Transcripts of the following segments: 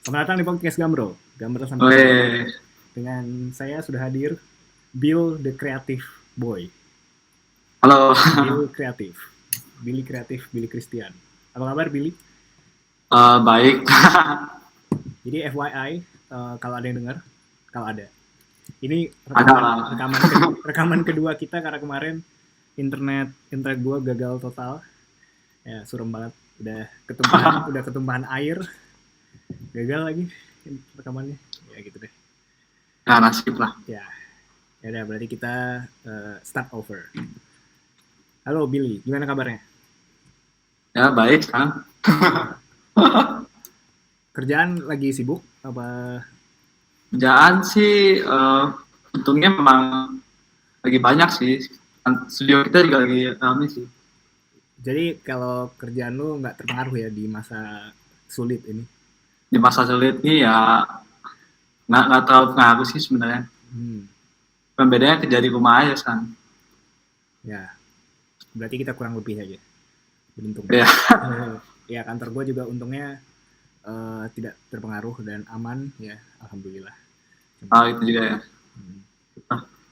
Selamat datang di podcast Gambro, Gambro sambil ngobrol. Weh, Dengan saya sudah hadir Bill the Creative Boy, halo. Bill Kreatif, Billy Kreatif, Billy Christian. Apa kabar Billy? Baik. Jadi FYI, kalau ada yang dengar, kalau ada, ini Ada rekaman lah. rekaman rekaman kedua kita karena kemarin internet gue gagal total, ya surem banget, udah ketumpahan air, gagal lagi rekamannya, ya gitu deh. Ya, nasib lah. Ya, ya udah berarti kita start over. Halo Billy, gimana kabarnya? Ya, baik sekarang. Kerjaan lagi sibuk apa? Kerjaan sih, untungnya memang lagi banyak sih. Studio kita juga lagi ramai sih. Jadi kalau kerjaan lu nggak terpengaruh ya di masa sulit ini? Di masa sulit ini ya nggak terlalu pengaruh sih sebenarnya. Hmm, Pembedanya kerja di rumah aja kan. ya, berarti kita kurang lebih aja beruntung. Ya, Ya kantor gue juga untungnya tidak terpengaruh dan aman ya, alhamdulillah. itu juga ya. Hmm.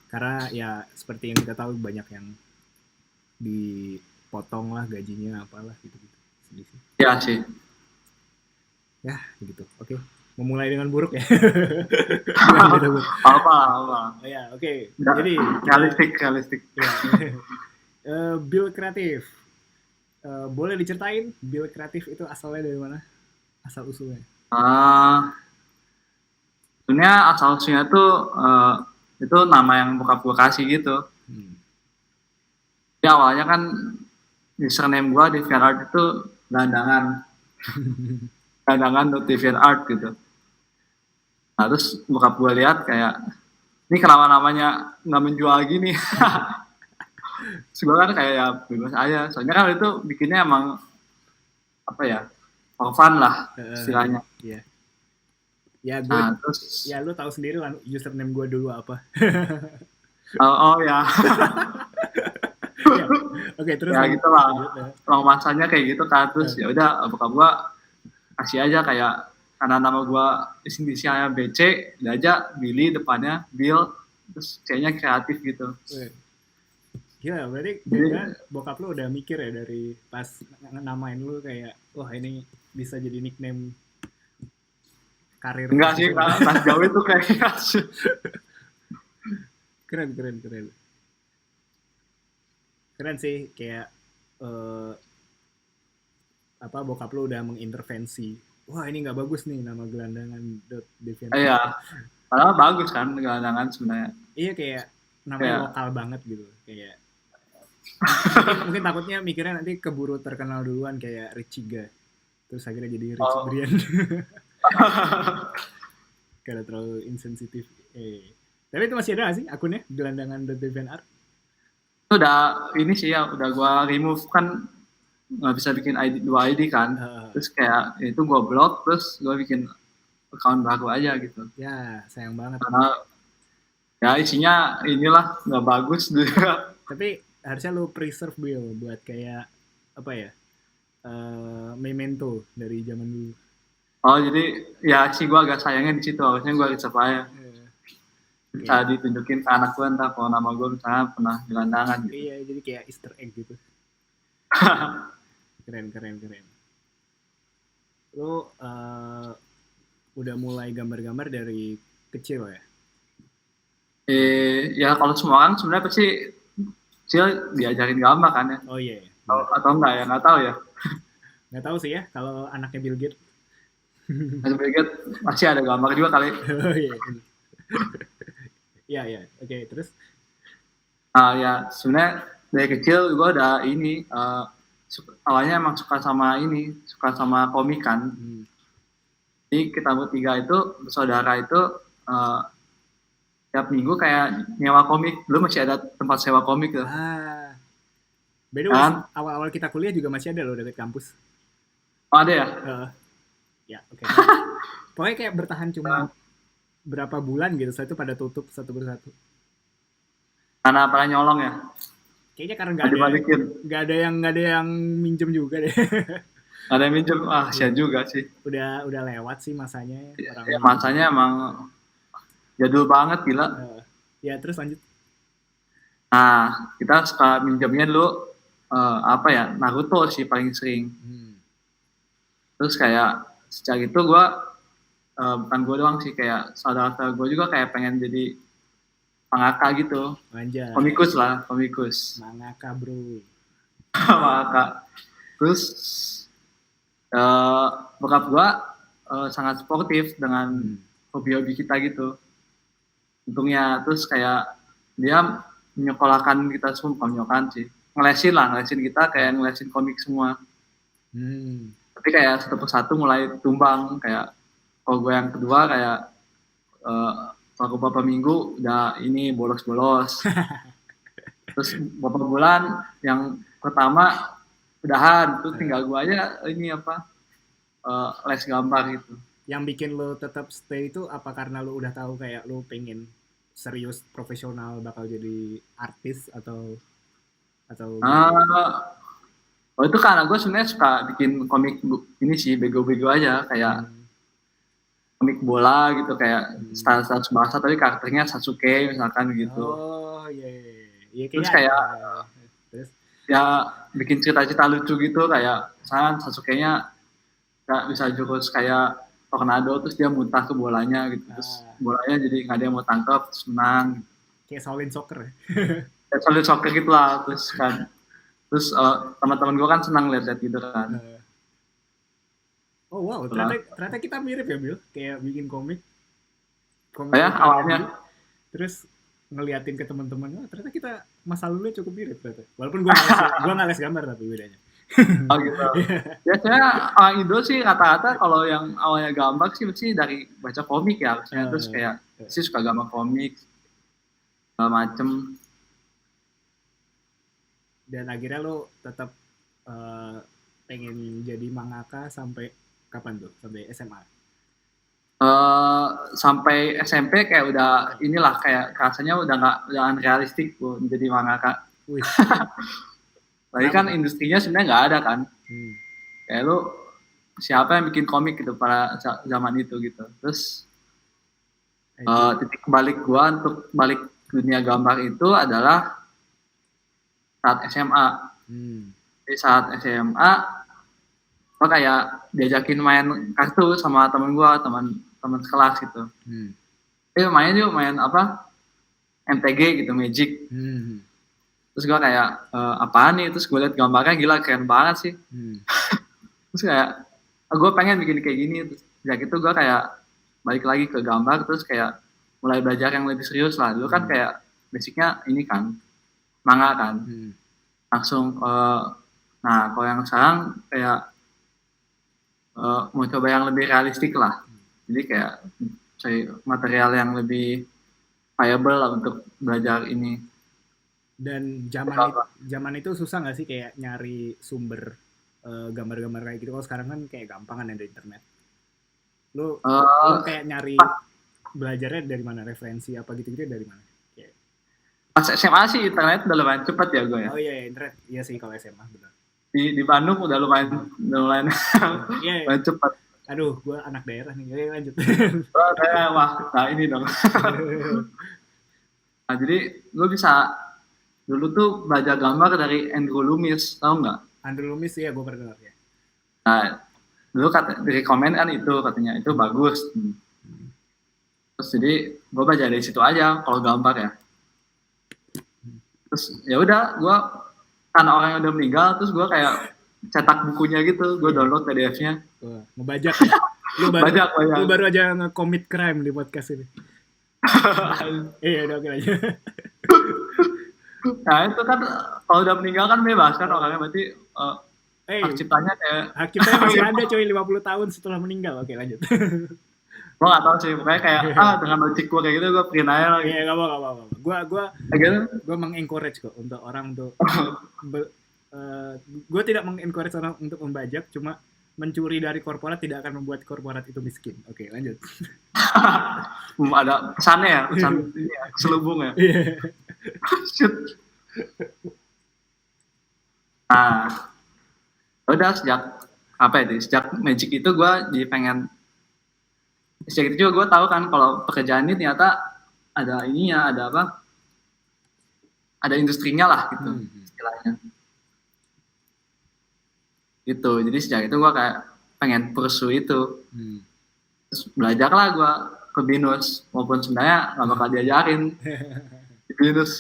Karena ya seperti yang kita tahu banyak yang dipotong lah gajinya apalah gitu-gitu. Sedih sih. Ya sih. Ya begitu. Oke. Memulai dengan buruk ya. Apa? Oh ya, oke. Ya, Jadi realistik. ya, Bill Kreatif. Boleh diceritain Bill Kreatif itu asalnya dari mana? Asal usulnya. Uh, Sebenarnya asal usulnya tuh itu nama yang bokap gue kasih gitu. Hmm. Jadi awalnya kan username gue di DeviantArt itu gelandangan DeviantArt gitu. Nah terus bokap gue lihat kayak ini kenapa namanya nggak menjual gini. Sebenarnya kan kayak ya bebas aja. Soalnya kan itu bikinnya emang apa ya, for fun lah istilahnya. Ya, ya gue, Nah terus ya lu tahu sendiri lah username gue dulu apa. oh ya Ya, oke terus ya lanjut, gitu lah. lanjut, ya. Long masanya kayak gitu kan. Terus ya udah bokap gue kasih aja kayak karena nama gue inisialnya BC, udah aja Billy depannya Bill, terus C-nya kreatif gitu. Gila, berarti Jadi jangan bokap lu udah mikir ya dari pas namain lu kayak, wah ini bisa jadi nickname karir. enggak sih, pas jauh itu kayak Keren, keren, keren. Keren sih, kayak apa bokap lu udah mengintervensi. Wah ini nggak bagus nih nama gelandangan DeviantArt. iya, padahal bagus kan gelandangan sebenarnya. Iya kayak namanya Kayak lokal banget gitu. Kayak mungkin takutnya mikirnya nanti keburu terkenal duluan kayak Richiga. Terus akhirnya jadi Rich oh, Brian. Karena terlalu insensitif. Tapi itu masih ada gak sih akunnya gelandangan DeviantArt? itu udah ini sih ya, udah gua remove kan nggak bisa bikin ID dua ID kan. Terus kayak itu gua blok, terus gua bikin account baru aja gitu. Ya sayang banget. Karena ya isinya inilah nggak bagus juga. Tapi harusnya lu preserve Bill buat kayak apa ya? Memento dari zaman dulu. Oh jadi ya sih gue agak sayangnya di situ, harusnya gue reserve aja. Bisa ditunjukin ke anak gue entah kalau nama gue misalnya pernah gelandangan gitu. Iya jadi kayak Easter egg gitu. Keren, keren, keren. Lu udah mulai gambar-gambar dari kecil ya? Ya kalau semua orang sebenarnya pasti kecil diajarin gambar kan ya. Oh iya. Atau enggak ya, nggak tahu ya. Nggak tahu sih ya kalau anaknya Bill Gates. Masih pikir masih ada gambar juga kali. Oh iya. Iya, iya. Oke, terus? Ya sebenarnya dari kecil gue udah ini awalnya emang suka sama komik kan. Jadi kita bertiga itu bersaudara itu tiap minggu kayak nyewa komik. Dulu masih ada tempat sewa komik tuh. By the way, awal-awal kita kuliah juga masih ada loh dekat kampus. Oh ada ya? Ya, oke. Pokoknya kayak bertahan cuma berapa bulan gitu, setelah itu pada tutup satu persatu. Karena pada nyolong ya? Kayaknya karena nggak ada yang minjem juga deh. Nggak ada yang minjem, kasihan juga sih. Udah lewat sih masanya orang Ya, masanya emang jadul banget gila. Ya terus lanjut. Nah, kita suka minjemnya dulu apa ya, Naruto sih paling sering. Terus kayak sejak itu gue bukan gue doang sih, kayak saudara-saudara gue juga kayak pengen jadi mangaka gitu. Anjay. Komikus. Mangaka bro. Mangaka. Terus bokap gue sangat sportif dengan hobi-hobi kita gitu. Untungnya terus kayak dia menyekolahkan kita semua, bukan menyekolahkan sih, ngelesin kita, kayak ngelesin komik semua. Tapi kayak satu persatu mulai tumbang, kayak kalau gue yang kedua kayak kalau beberapa minggu udah ini bolos-bolos. Terus beberapa bulan yang pertama udahan, terus tinggal gue aja ini apa les gambar gitu. Yang bikin lo tetap stay itu apa karena lo udah tahu kayak lo pengen serius profesional bakal jadi artis atau oh itu karena gue sebenarnya suka bikin komik ini sih, bego-bego aja, kayak komik bola gitu, kayak style-style Tsubasa tapi karakternya Sasuke misalkan gitu. Oh iya. Terus kayak terus ya bikin cerita-cerita lucu gitu, kayak misalkan Sasuke-nya nggak bisa jurus kayak tornado terus dia muntah ke bolanya gitu, terus bolanya jadi nggak ada yang mau tangkap, terus menang. Kayak Shaolin Soccer ya? Kayak Shaolin Soccer gitu lah, terus teman-teman gue kan senang lihat gitu kan. Oh wow, ternyata kita mirip ya Bill, kayak bikin komik ya awalnya. Terus ngeliatin ke teman-teman, ternyata kita masa lalunya cukup mirip ternyata. Walaupun gue nggak les gambar tapi bedanya. Oh gitu. Biasanya orang Indo sih rata-rata kalau yang awalnya gambar sih mesti dari baca komik ya harusnya. Terus kayak sih suka gambar komik segala macem. Dan akhirnya lo tetap pengen jadi mangaka sampai kapan tuh? Sampai SMA? Sampai SMP kayak udah inilah, kayak rasanya udah unrealistik gue menjadi mangaka. Lagi kan industrinya sebenarnya nggak ada kan. Kayak lu siapa yang bikin komik gitu pada zaman itu gitu. Terus titik balik gua untuk balik dunia gambar itu adalah saat SMA. Di saat SMA gua kayak diajakin main kartu sama temen gua, teman sekelas gitu. Main apa, MTG gitu, Magic. Terus gue kayak apaan nih, terus gue liat gambarnya gila keren banget sih. Terus kayak gue pengen bikin kayak gini. Terus sejak itu gue kayak balik lagi ke gambar, terus kayak mulai belajar yang lebih serius lah. Dulu kan kayak basicnya ini kan manga kan, langsung nah kalau yang sekarang kayak mau coba yang lebih realistik lah. Jadi kayak cari material yang lebih viable lah untuk belajar ini. Dan zaman itu susah nggak sih kayak nyari sumber gambar-gambar kayak gitu? Kalau sekarang kan kayak gampang kan ada internet. Lu kayak nyari belajarnya dari mana, referensi apa gitu-gitu dari mana? Kayak... Pas SMA sih internet udah lumayan cepet ya gue ya. Oh iya internet, iya sih kalau SMA benar. Di Bandung udah lumayan lumayan cepet. Aduh, gue anak daerah nih, jadi lanjut. Nah ini dong. Nah jadi gue bisa dulu tuh belajar gambar dari Andrew Loomis, tau nggak? Andrew Loomis ya, gue pernah dengar ya. Nah, dulu dari komen kan itu katanya itu bagus. Terus jadi gue belajar dari situ aja kalau gambar ya. Terus ya udah, gue karena orang yang udah meninggal, terus gue kayak cetak bukunya gitu, gue download PDF-nya. Ngebajak ya? Lu baru aja nge-commit crime di podcast ini. Iya udah oke aja. Nah itu kan kalau udah meninggal kan bebas kan orangnya, berarti hak ciptanya kayak hak ciptanya masih ada coy 50 tahun setelah meninggal. Oke lanjut. Gue gak tau sih, pokoknya kayak dengan logik gue kayak gitu gue print aja lagi. Iya gak apa-apa. Gue meng-encourage kok untuk orang untuk gue tidak meng-encourage orang untuk membajak, cuma mencuri dari korporat tidak akan membuat korporat itu miskin. Oke lanjut. Ada pesannya ya, pesan selubung ya. Nah, udah sejak apa ya, sejak Magic itu gue jadi pengen, sejak itu juga gue tahu kan kalau pekerjaan ini ternyata ada ininya, ada apa, ada industrinya lah gitu istilahnya gitu. Jadi sejak itu gue kayak pengen pursue itu. Terus belajar lah gue ke BINUS, walaupun sebenarnya nggak bakal diajarin di BINUS.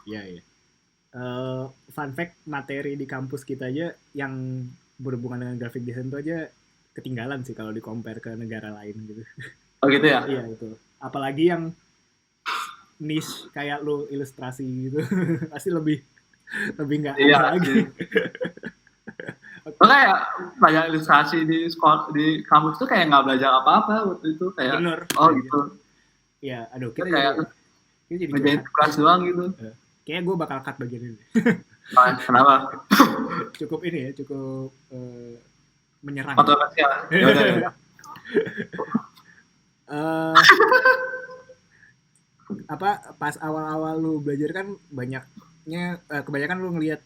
Iya, iya. Fun fact, materi di kampus kita aja yang berhubungan dengan graphic design itu aja ketinggalan sih kalau di compare ke negara lain gitu. Oh gitu ya? Iya itu. Apalagi yang niche kayak lu ilustrasi gitu, pasti lebih nggak Iya ada lagi. Kayak banyak ilustrasi di sekolah, di kampus tuh kayak nggak belajar apa-apa waktu itu, kayak Bener. oh gitu. Ya, aduh kita Kayak jadi ngerjain tugas doang gitu. Kayaknya gue bakal cut bagian ini. Kenapa? Cukup ini ya, cukup menyerang. Kontroversial. Ya. Apa pas awal-awal lu belajar kan banyaknya kebanyakan lu ngelihat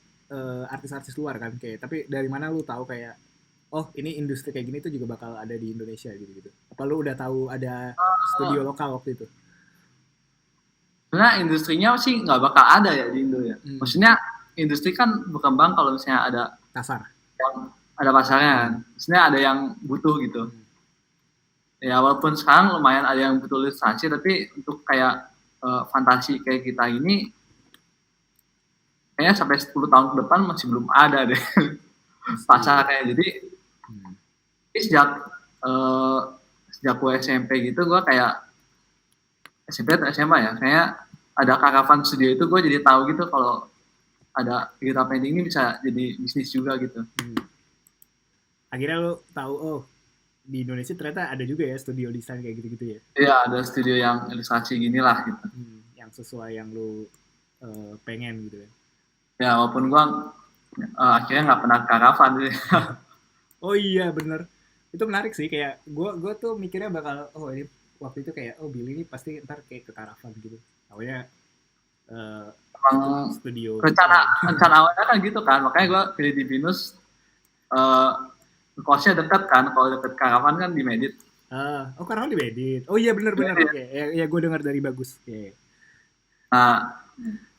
artis-artis luar kan, kayak tapi dari mana lu tahu kayak oh ini industri kayak gini tuh juga bakal ada di Indonesia gitu. Apa lu udah tahu ada studio lokal waktu itu? Sebenarnya industrinya sih nggak bakal ada ya di Indo ya. Maksudnya industri kan berkembang kalau misalnya ada Kasar. Ada pasarnya kan. Maksudnya ada yang butuh gitu. Ya walaupun sekarang lumayan ada yang butuh ilustrasi, tapi untuk kayak fantasi kayak kita ini kayaknya sampai 10 tahun ke depan masih belum ada deh pasar kayak. Jadi sejak gue SMP gitu, gue kayak SMP atau SMA ya, kayak ada Caravan Studio itu, gue jadi tahu gitu kalau ada digital painting ini bisa jadi bisnis juga gitu. Akhirnya lo tahu oh di Indonesia ternyata ada juga ya studio desain kayak gitu-gitu ya? Iya, ada studio yang ilustrasi gini lah gitu. Yang sesuai yang lo pengen gitu ya? Ya walaupun gue akhirnya nggak pernah Caravan sih. Oh iya bener, itu menarik sih, kayak gue tuh mikirnya bakal oh ini waktu itu kayak oh Billy ini pasti ntar kayak ke Caravan gitu, awalnya studio. Rencana awalnya kan gitu kan, makanya gue pilih di Binus. Kosnya dekat kan, kalau deket Caravan kan di Medit. Oh Caravan di Medit, oh iya bener-bener. Oke. Ya gue dengar dari Bagus. Okay. Nah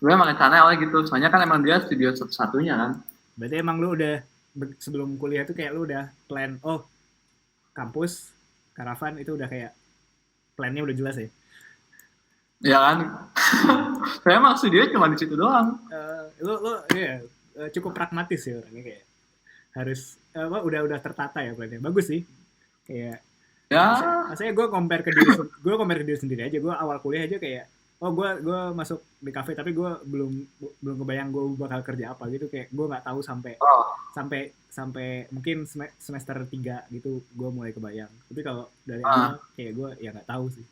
gue emang rencana awalnya gitu, soalnya kan emang dia studio satu-satunya kan. Berarti emang lu udah sebelum kuliah tuh kayak lu udah plan oh kampus Caravan itu udah kayak plannya udah jelas ya? Iya kan. Saya emang studio cuma di situ doang. Lu ya cukup pragmatis ya orangnya, kayak harus udah tertata ya plannya. Bagus sih. Kayak ya maksudnya gue compare ke diri sendiri aja. Gue awal kuliah aja kayak oh gue masuk di kafe tapi gue belum kebayang gue bakal kerja apa gitu, kayak gue nggak tahu sampai mungkin semester 3 gitu gue mulai kebayang. Tapi kalau dari awal kayak gue ya nggak tahu sih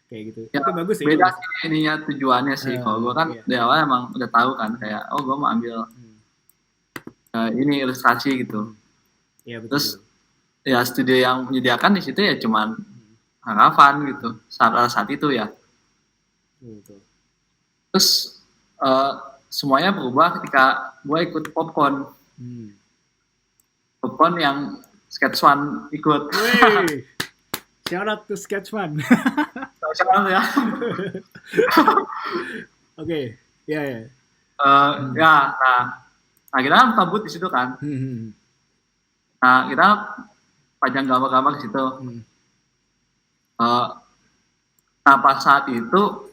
kayak gitu. Ya, itu bagus sih. Beda sih ininya tujuannya sih. Kalau gue kan dari awal emang udah tahu kan kayak oh gue mau ambil ini ilustrasi gitu. Iya betul. Terus ya studio yang menyediakan di situ ya cuman Caravan gitu saat itu ya. Betul. Terus semuanya berubah ketika gue ikut Popcorn. Popcorn yang Sketch One ikut. Shout out to Sketch One. Shout out ya. Oke, ya. Ya, nah kita kan kabut di situ kan. Nah kita pajang gambar-gambar di situ. Nah pas saat itu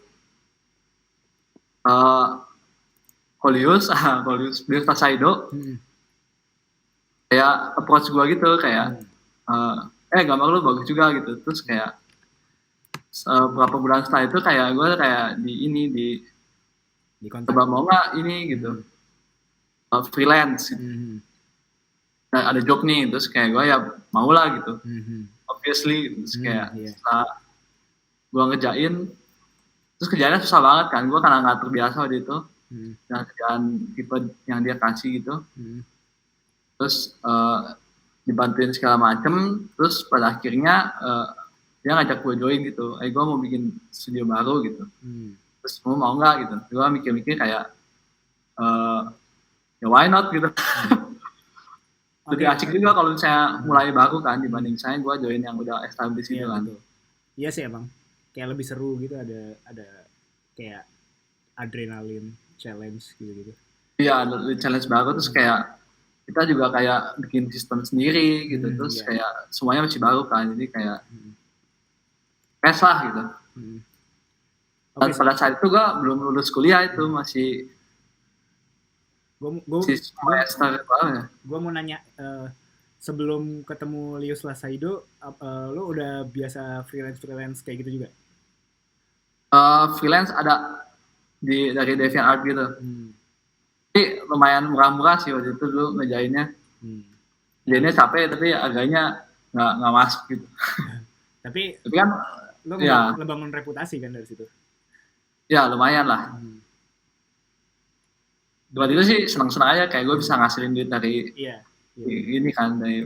Kolius Tasaido kayak approach gue gitu kayak gambar lu bagus juga gitu. Terus kayak beberapa bulan setelah itu kayak gue kayak di coba mau nggak ini gitu freelance gitu. Nah, ada job nih, terus kayak gue ya mau lah gitu obviously. Terus kayak setelah gue ngerjain, terus kerjaannya susah banget kan, gue karena nggak terbiasa waktu itu dengan kerjaan tipe yang dia kasih gitu. Terus dibantuin segala macem, terus pada akhirnya dia ngajak gue join gitu, gue mau bikin studio baru gitu. Terus mau nggak gitu, gue mikir-mikir kayak ya why not gitu. lebih Oke. asik juga kalau misalnya mulai baru kan dibanding saya gue join yang udah established Iya gitu kan. betul. Iya sih emang. Kayak lebih seru gitu, ada kayak adrenalin challenge gitu-gitu. Iya, ada challenge baru terus kayak kita juga kayak bikin sistem sendiri gitu terus Iya. kayak semuanya masih baru kan jadi kayak Hmm, fresh lah gitu. hmm. Dan Oke, pada saat itu gue belum lulus kuliah itu masih gue semester baru ya. mau nanya, sebelum ketemu Lius Lasaido, lo udah biasa freelance kayak gitu juga? Freelance ada dari DeviantArt gitu. Hmm. Tapi lumayan murah-murah sih waktu itu dulu ngejainnya. Hmm. Jadinya capek tapi agaknya nggak masuk gitu. Tapi Tapi kan lo ya ngebangun reputasi kan dari situ? ya lumayan lah. Hmm. Waktu itu sih senang-senang aja kayak gue bisa ngasilin duit dari Iya. ini kan dari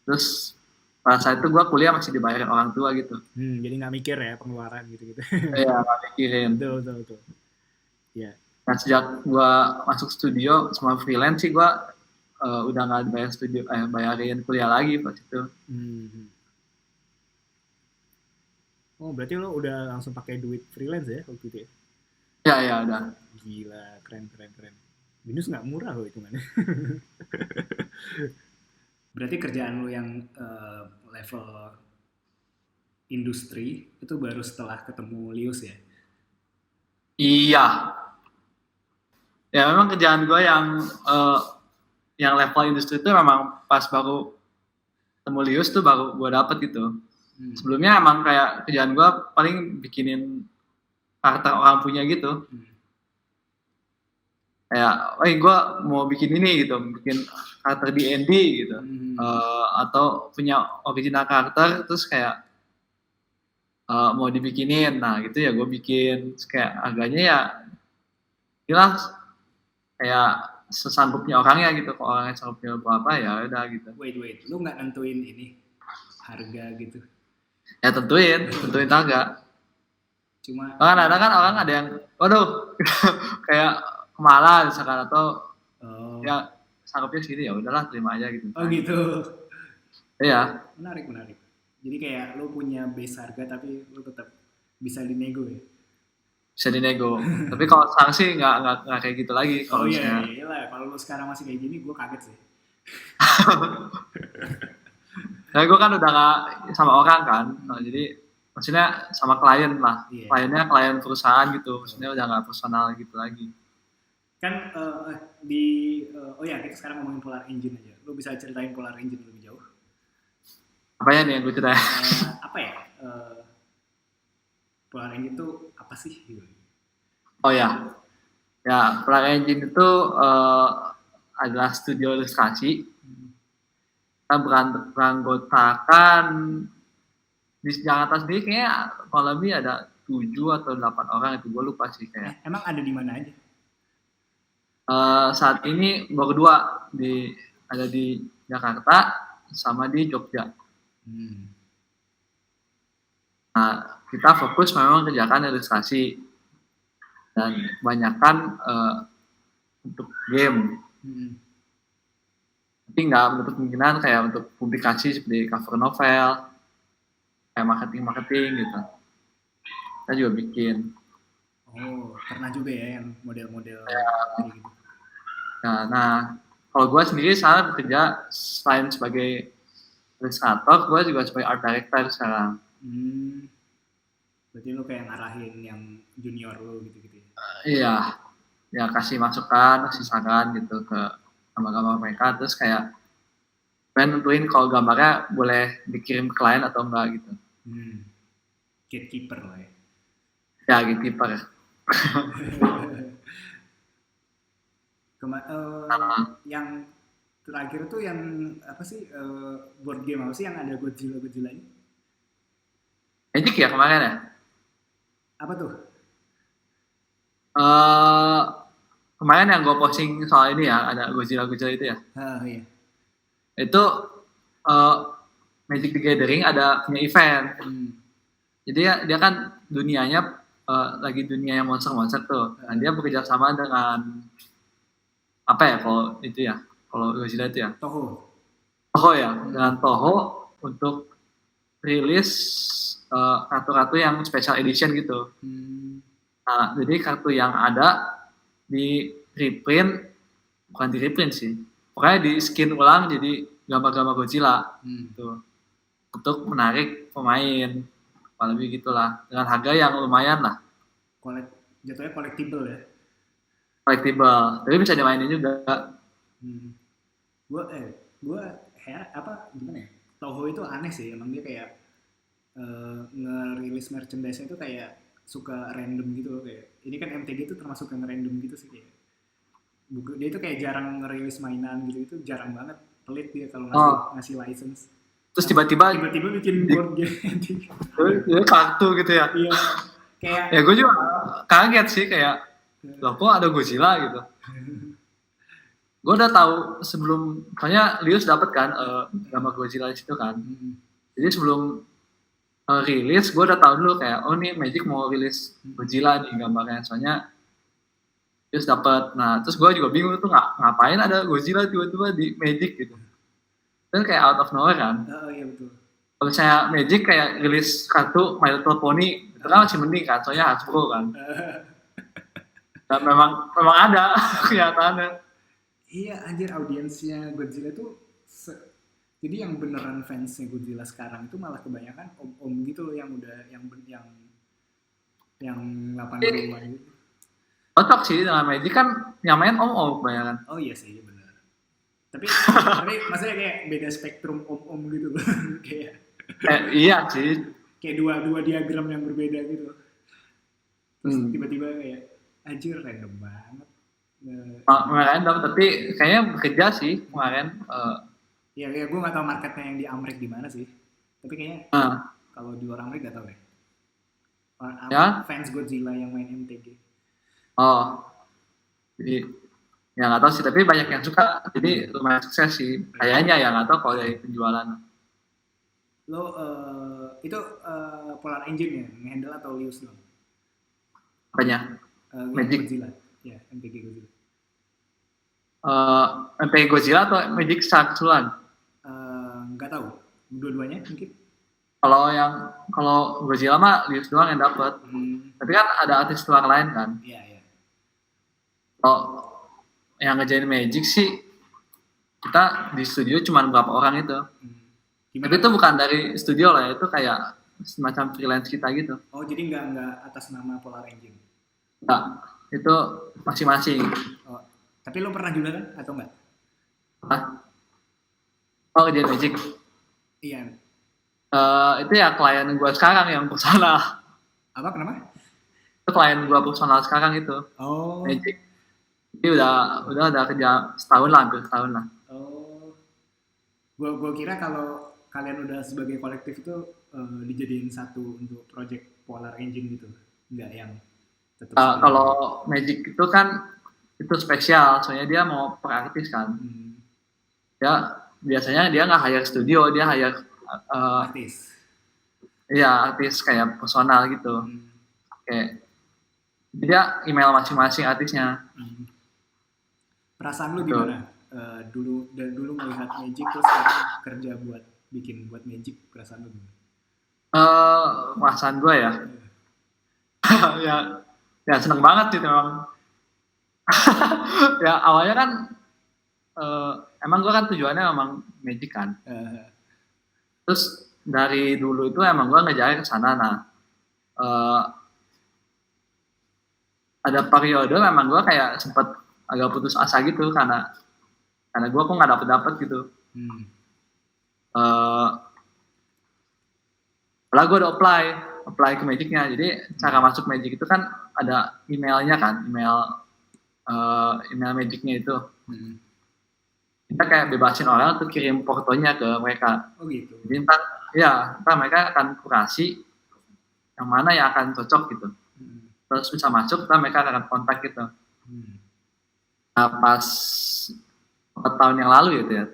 terus pada saat itu gue kuliah masih dibayarin orang tua gitu. Jadi nggak mikir ya pengeluaran gitu-gitu. Iya nggak mikirin. Betul. Iya. Nah sejak gue masuk studio sama freelance sih gue udah nggak bayar studio bayarin kuliah lagi pas itu. Hmm. Oh, berarti lo udah langsung pakai duit freelance ya waktu itu ya? Ya udah. Gila, keren. Binus nggak murah loh hitungannya. Berarti kerjaan lo yang level industri itu baru setelah ketemu Lius ya? Iya. Ya memang kerjaan gue yang level industri itu memang pas baru ketemu Lius tuh baru gue dapet gitu. Sebelumnya emang kayak kerjaan gue paling bikinin karakter orang punya gitu. Kayak, gue mau bikin ini gitu, bikin karakter D&D gitu. Atau punya original karakter terus kayak mau dibikinin. Nah gitu ya gue bikin. Terus kayak agaknya ya jelas kayak sesanggupnya orangnya gitu. Kalau orangnya sanggupnya apa ya udah gitu. Wait, lu nggak nentuin ini harga gitu? Ya tentuin harga. Cuma Kan orang ada yang waduh kayak kemahalan misalkan atau ya sanggupnya sini ya udahlah terima aja gitu. Oh gitu. Iya. Menarik. Jadi kayak lu punya base harga tapi lu tetap bisa dinego ya? Bisa dinego. Tapi kalau sekarang sih nggak kayak gitu lagi. Oh iya lah. Kalau lu sekarang masih kayak gini, gue kaget sih. Nah, gue kan udah nggak sama orang kan, jadi maksudnya sama klien lah. Iya. Kliennya klien perusahaan gitu, maksudnya udah nggak personal gitu lagi. Kan kita sekarang ngomongin Polar Engine aja. Lu bisa ceritain Polar Engine lebih jauh? Apanya nih yang gue ceritain? Apa ya? Polar Engine itu apa sih? Oh ya, Polar Engine itu adalah studio ilustrasi. Kita beranggotakan di Jakarta sendiri kayaknya kalau lebih ada 7 atau 8 orang itu gue lupa sih kayak. Emang ada di mana aja? Saat ini baru 2 ada di Jakarta sama di Jogja. Nah kita fokus memang kerjakan ilustrasi dan kebanyakan untuk game. Tapi nggak menutup kemungkinan kayak untuk publikasi seperti cover novel, kayak marketing gitu. Kita juga bikin. Oh, pernah juga ya yang model-model kayak gitu. Nah, kalau gue sendiri sekarang bekerja selain sebagai ilustrator, gue juga sebagai art director sekarang. Berarti lo kayak ngarahin yang junior lo gitu-gitu ya? Iya, ya kasih masukan, kasih saran gitu ke gambar-gambar mereka, terus kayak pengen nentuin kalau gambarnya boleh dikirim ke klien atau enggak gitu. Gatekeeper lah ya? Ya, gatekeeper. Yang terakhir tuh yang apa sih, board game apa sih yang ada Godzilla ini? Magic ya kemarin ya? Apa tuh? Kemarin yang gue posting soal ini ya, ada Godzilla itu ya. Iya. Itu Magic the Gathering ada punya event. Jadi dia kan dunianya lagi dunia yang monster tuh. Nah, dia bekerja sama dengan apa ya kalau itu ya? Kalau Godzilla itu ya? Toho. Toho ya, dengan Toho untuk rilis kartu-kartu yang special edition gitu. Nah, jadi kartu yang ada di reprint, bukan di reprint sih, pokoknya di skin ulang jadi gambar-gambar Godzilla gitu, untuk menarik pemain, kurang lebih gitulah, dengan harga yang lumayan lah, Jatuhnya collectible ya. collectible, tapi bisa dimainin juga. Gue gimana ya? Toho itu aneh sih, emang dia kayak ngerilis merchandise itu kayak suka random gitu loh, kayak ini kan MTG itu termasuk yang random gitu sih, kayak dia itu kayak jarang ngerilis mainan gitu, itu jarang banget, pelit dia kalau ngasih license. Terus tiba-tiba bikin board game. Itu kartu gitu ya. Iya. Kayak ya gue juga kaget sih, kayak loh kok ada Godzilla gitu. Gue udah tahu sebelum, makanya Lius dapat kan gambar Godzilla di situ kan. Jadi sebelum rilis gue udah tahu dulu kayak oh nih Magic mau rilis Godzilla nih gambarnya, soalnya Lius dapat. Nah terus gue juga bingung tuh ngapain ada Godzilla tiba-tiba di Magic gitu. Dan kayak out of nowhere kan. Iya betul. Kalau misalnya Magic kayak rilis kartu My Little Pony, itu kan masih mending kan, soalnya Hasbro kan. Dan memang ada kenyataannya. Iya anjir, audiensnya Godzilla tuh jadi yang beneran fansnya Godzilla sekarang itu malah kebanyakan om-om gitu loh, yang udah yang 80-an gitu. Cocok sih dengan Magic kan, yang main om-om kebanyakan. Oh iya sih, bener. Tapi maksudnya kayak beda spektrum om-om gitu loh. Kayak iya sih. Kayak dua diagram yang berbeda gitu. Terus tiba-tiba kayak anjir random banget. Random, tapi kayaknya bekerja sih kemarin. Ya gue nggak tahu marketnya yang di Amerika di mana sih. Tapi kayaknya kalau di luar Amerika nggak tahu ya. Fans Godzilla yang main MTG. Oh, jadi ya nggak tahu sih, tapi banyak yang suka, jadi lumayan sukses sih kayaknya ya, nggak tahu kalau dari penjualan. Lo itu Polar Engine ya ngehandle atau Lius lo? Apanya? Magic Godzilla. Ya, MTG Godzilla. MTG Godzilla atau Magic secara keseluruhan? Nggak tahu, dua-duanya mungkin. Kalau Godzilla mah Lius doang yang dapat. Tapi kan ada artis luar lain kan. Iya. Kalau yang ngerjain Magic sih kita di studio cuma berapa orang itu. Tapi itu bukan dari studio lah, itu kayak semacam freelance kita gitu. Oh jadi nggak atas nama Polar Engine? Nggak, itu masing-masing. Oh, tapi lo pernah juga kan atau enggak? Oh kerjain Magic? Iya. Itu ya klien gue sekarang yang personal. Apa kenapa? Itu klien gue personal sekarang itu. Oh. Magic. Jadi udah kerja setahun lah, hampir setahun lah. Oh. Gue kira kalau kalian udah sebagai kolektif itu dijadiin satu untuk project Polar Engine gitu. Enggak yang tetap. Kalau Magic itu kan itu spesial, soalnya dia mau per artis kan. Ya biasanya dia nggak hire studio, dia hire artis. Iya, artis kayak personal gitu. Kayak dia email masing-masing artisnya. Perasaan lu gimana? Dulu melihat Magic terus sekarang kerja buat Magic, perasaan lu gimana? Perasaan gue ya. ya seneng banget sih memang. Ya awalnya kan emang gue kan tujuannya emang Magic kan. Terus dari dulu itu emang gue ngejar ke sana. Nah ada periode memang gue kayak sempet agak putus asa gitu karena gue kok nggak dapet gitu. Lalu gue udah apply ke Magicnya. Jadi cara masuk Magic itu kan ada emailnya kan, email Magicnya itu. Kita kayak bebasin orang untuk kirim fotonya ke mereka. Oh gitu. Jadi ntar mereka akan kurasi yang mana yang akan cocok gitu. Terus bisa masuk, ntar mereka akan kontak gitu. Nah pas 4 tahun yang lalu gitu ya,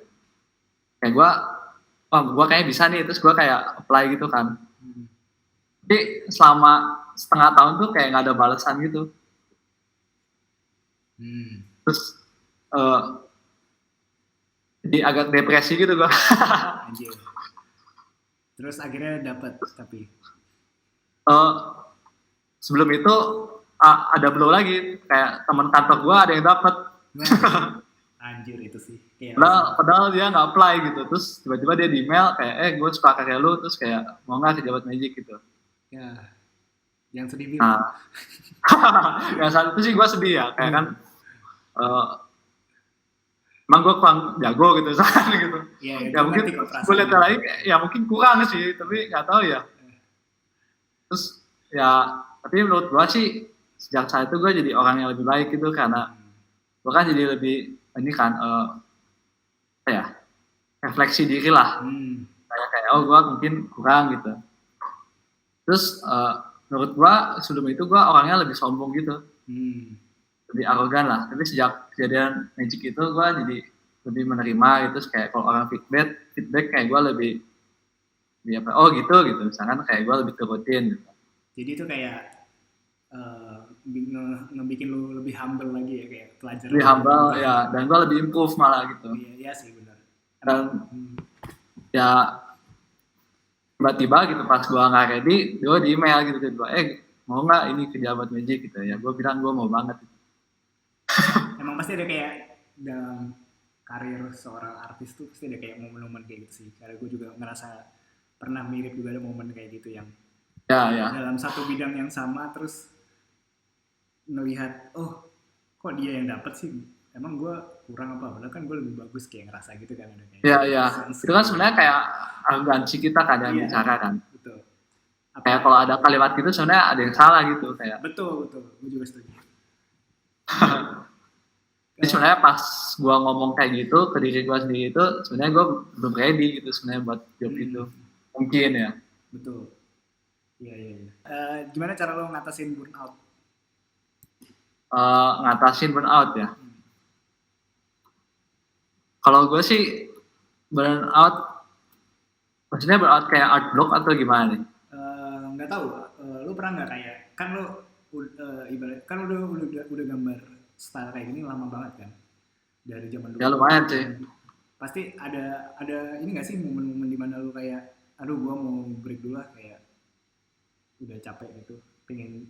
kayak gue kayak bisa nih, terus gue kayak apply gitu kan. Jadi selama setengah tahun tuh kayak nggak ada balasan gitu. Terus Jadi agak depresi gitu gue. Anjir. Terus akhirnya dapat tapi Sebelum itu ada blow lagi, kayak teman kantor gue ada yang dapat. Anjir itu sih. Padahal dia nggak apply gitu, terus tiba-tiba dia di email kayak gue suka karya lu, terus kayak mau nggak ke Jabat Magic gitu. Ya, yang sedih biru. Yang saat itu sih gue sedih ya, kayak kan emang gue kurang jago gitu gitu. Ya mungkin gue lihat lagi ya mungkin kurang sih, tapi nggak tahu ya. Terus ya tapi menurut gue sih sejak saat itu gue jadi orang yang lebih baik gitu, karena gue kan jadi lebih ini kan apa ya, refleksi diri lah. Kayak oh gue mungkin kurang gitu. Terus menurut gue sebelum itu gue orangnya lebih sombong gitu, lebih arogan lah. Tapi sejak kejadian Magic itu gue jadi lebih menerima gitu. Kayak kalau orang feedback kayak gue lebih apa, oh gitu misalkan kayak gue lebih turutin gitu. Jadi itu kayak ngebikin lu lebih humble lagi ya, kayak pelajaran lebih humble ya, dan gue lebih improve malah gitu. Iya sih benar. Dan ya tiba-tiba gitu pas gue nggak ready, gue di email gitu mau nggak ini ke Jabat Magic gitu ya. Gue bilang gue mau banget. Emang pasti ada kayak dalam karir seorang artis tuh pasti ada kayak momen-momen kayak gitu sih. Karena gue juga ngerasa pernah mirip juga ada momen kayak gitu yang ya. Dalam satu bidang yang sama terus melihat oh kok dia yang dapat sih, emang gue kurang apa, padahal kan gue lebih bagus, kayak ngerasa gitu kan, ada kayak ya itu kan sebenarnya kayak arogansi kita kadang bicara kan. Betul. Kayak kalau ada kalimat gitu sebenarnya ada yang salah gitu kayak. Betul gue juga setuju. Jadi sebenarnya pas gue ngomong kayak gitu ke diri gue sendiri itu sebenarnya gue belum ready gitu sebenarnya buat job itu, mungkin ya. Betul. Iya. Gimana cara lo ngatasin burnout? Ngatasin burnout ya. Kalau gue sih burnout, maksudnya burnout kayak art block atau gimana nih? Nggak tahu. Lo pernah nggak kayak kan lo ibarat kan udah gambar style kayak gini lama banget kan, dari zaman dulu. Ya lumayan sih. Pasti ada ini nggak sih momen-momen dimana lo kayak aduh gue mau break dulu lah, kayak udah capek gitu, pengen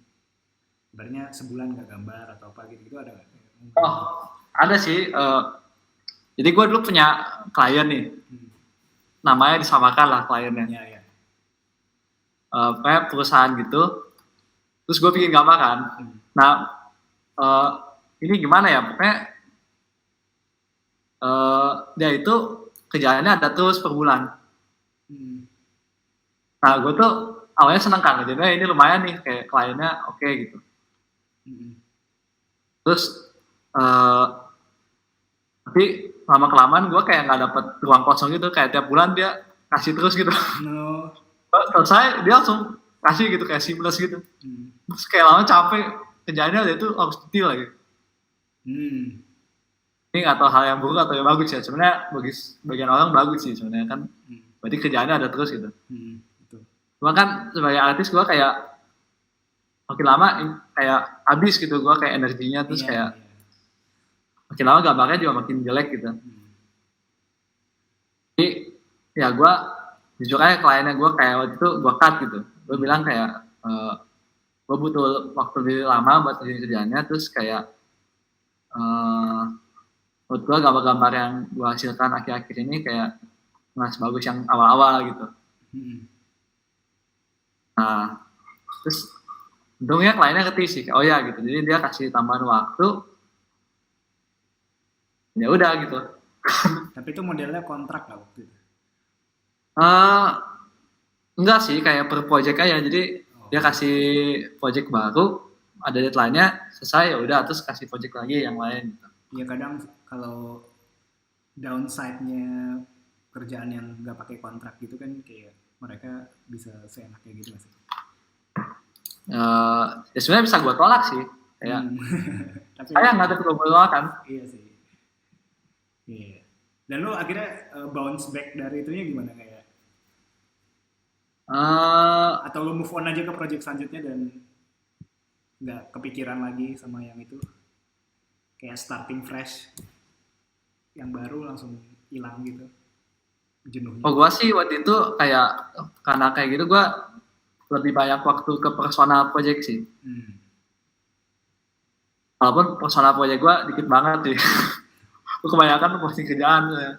ibaratnya sebulan nggak gambar atau apa gitu ada nggak? Oh ada sih. Jadi gue dulu punya klien nih, namanya disamakan lah kliennya. Iya. Kayak perusahaan gitu, terus gue bikin gambar kan. Nah ini gimana ya, pokoknya dia itu kerjaannya ada terus per bulan. Nah gue tuh awalnya seneng kan, jadi ini lumayan nih kayak kliennya oke gitu. Terus tapi lama kelamaan gue kayak nggak dapet ruang kosong gitu, kayak tiap bulan dia kasih terus gitu. Selesai dia langsung kasih gitu kayak seamless gitu. Terus kayak lama capek, kerjaannya dia tuh harus detail lagi. Ini nggak tahu hal yang buruk atau yang bagus ya, sebenarnya bagi bagian orang bagus sih sebenarnya kan, berarti kerjaannya ada terus gitu. Cuma kan sebagai artis gue kayak makin lama kayak habis gitu gue kayak energinya, terus kayak makin lama gambarnya juga makin jelek gitu. Jadi ya gue jujur aja, kliennya gue kayak waktu itu gue cut gitu. Gue bilang kayak gue butuh waktu lebih lama buat kerjaannya, terus kayak menurut gue gambar-gambar yang gue hasilkan akhir-akhir ini kayak nggak sebagus yang awal-awal gitu. Nah terus untungnya kliennya ngerti sih, oh ya gitu, jadi dia kasih tambahan waktu, ya udah gitu. Tapi itu modelnya kontrak nggak waktu itu? Enggak sih, kayak per project aja, jadi dia kasih project baru, ada deadline-nya, selesai ya udah, terus kasih project lagi yang lain gitu. Iya, kadang kalau downside-nya kerjaan yang nggak pakai kontrak gitu kan, kayak mereka bisa seenaknya gitu nggak sih? Ya sebenarnya bisa gue tolak sih, kayak saya nggak ada perlu tolak kan. Iya sih. Iya. Dan lu akhirnya bounce back dari itunya gimana, kayak? Atau lu move on aja ke project selanjutnya dan nggak kepikiran lagi sama yang itu, kayak starting fresh, yang baru langsung hilang gitu jenuhnya? Oh, gue sih waktu itu kayak karena kayak gitu gue lebih banyak waktu ke personal project sih. Walaupun personal project gue dikit banget sih. Gue kebanyakan posting kerjaan ya.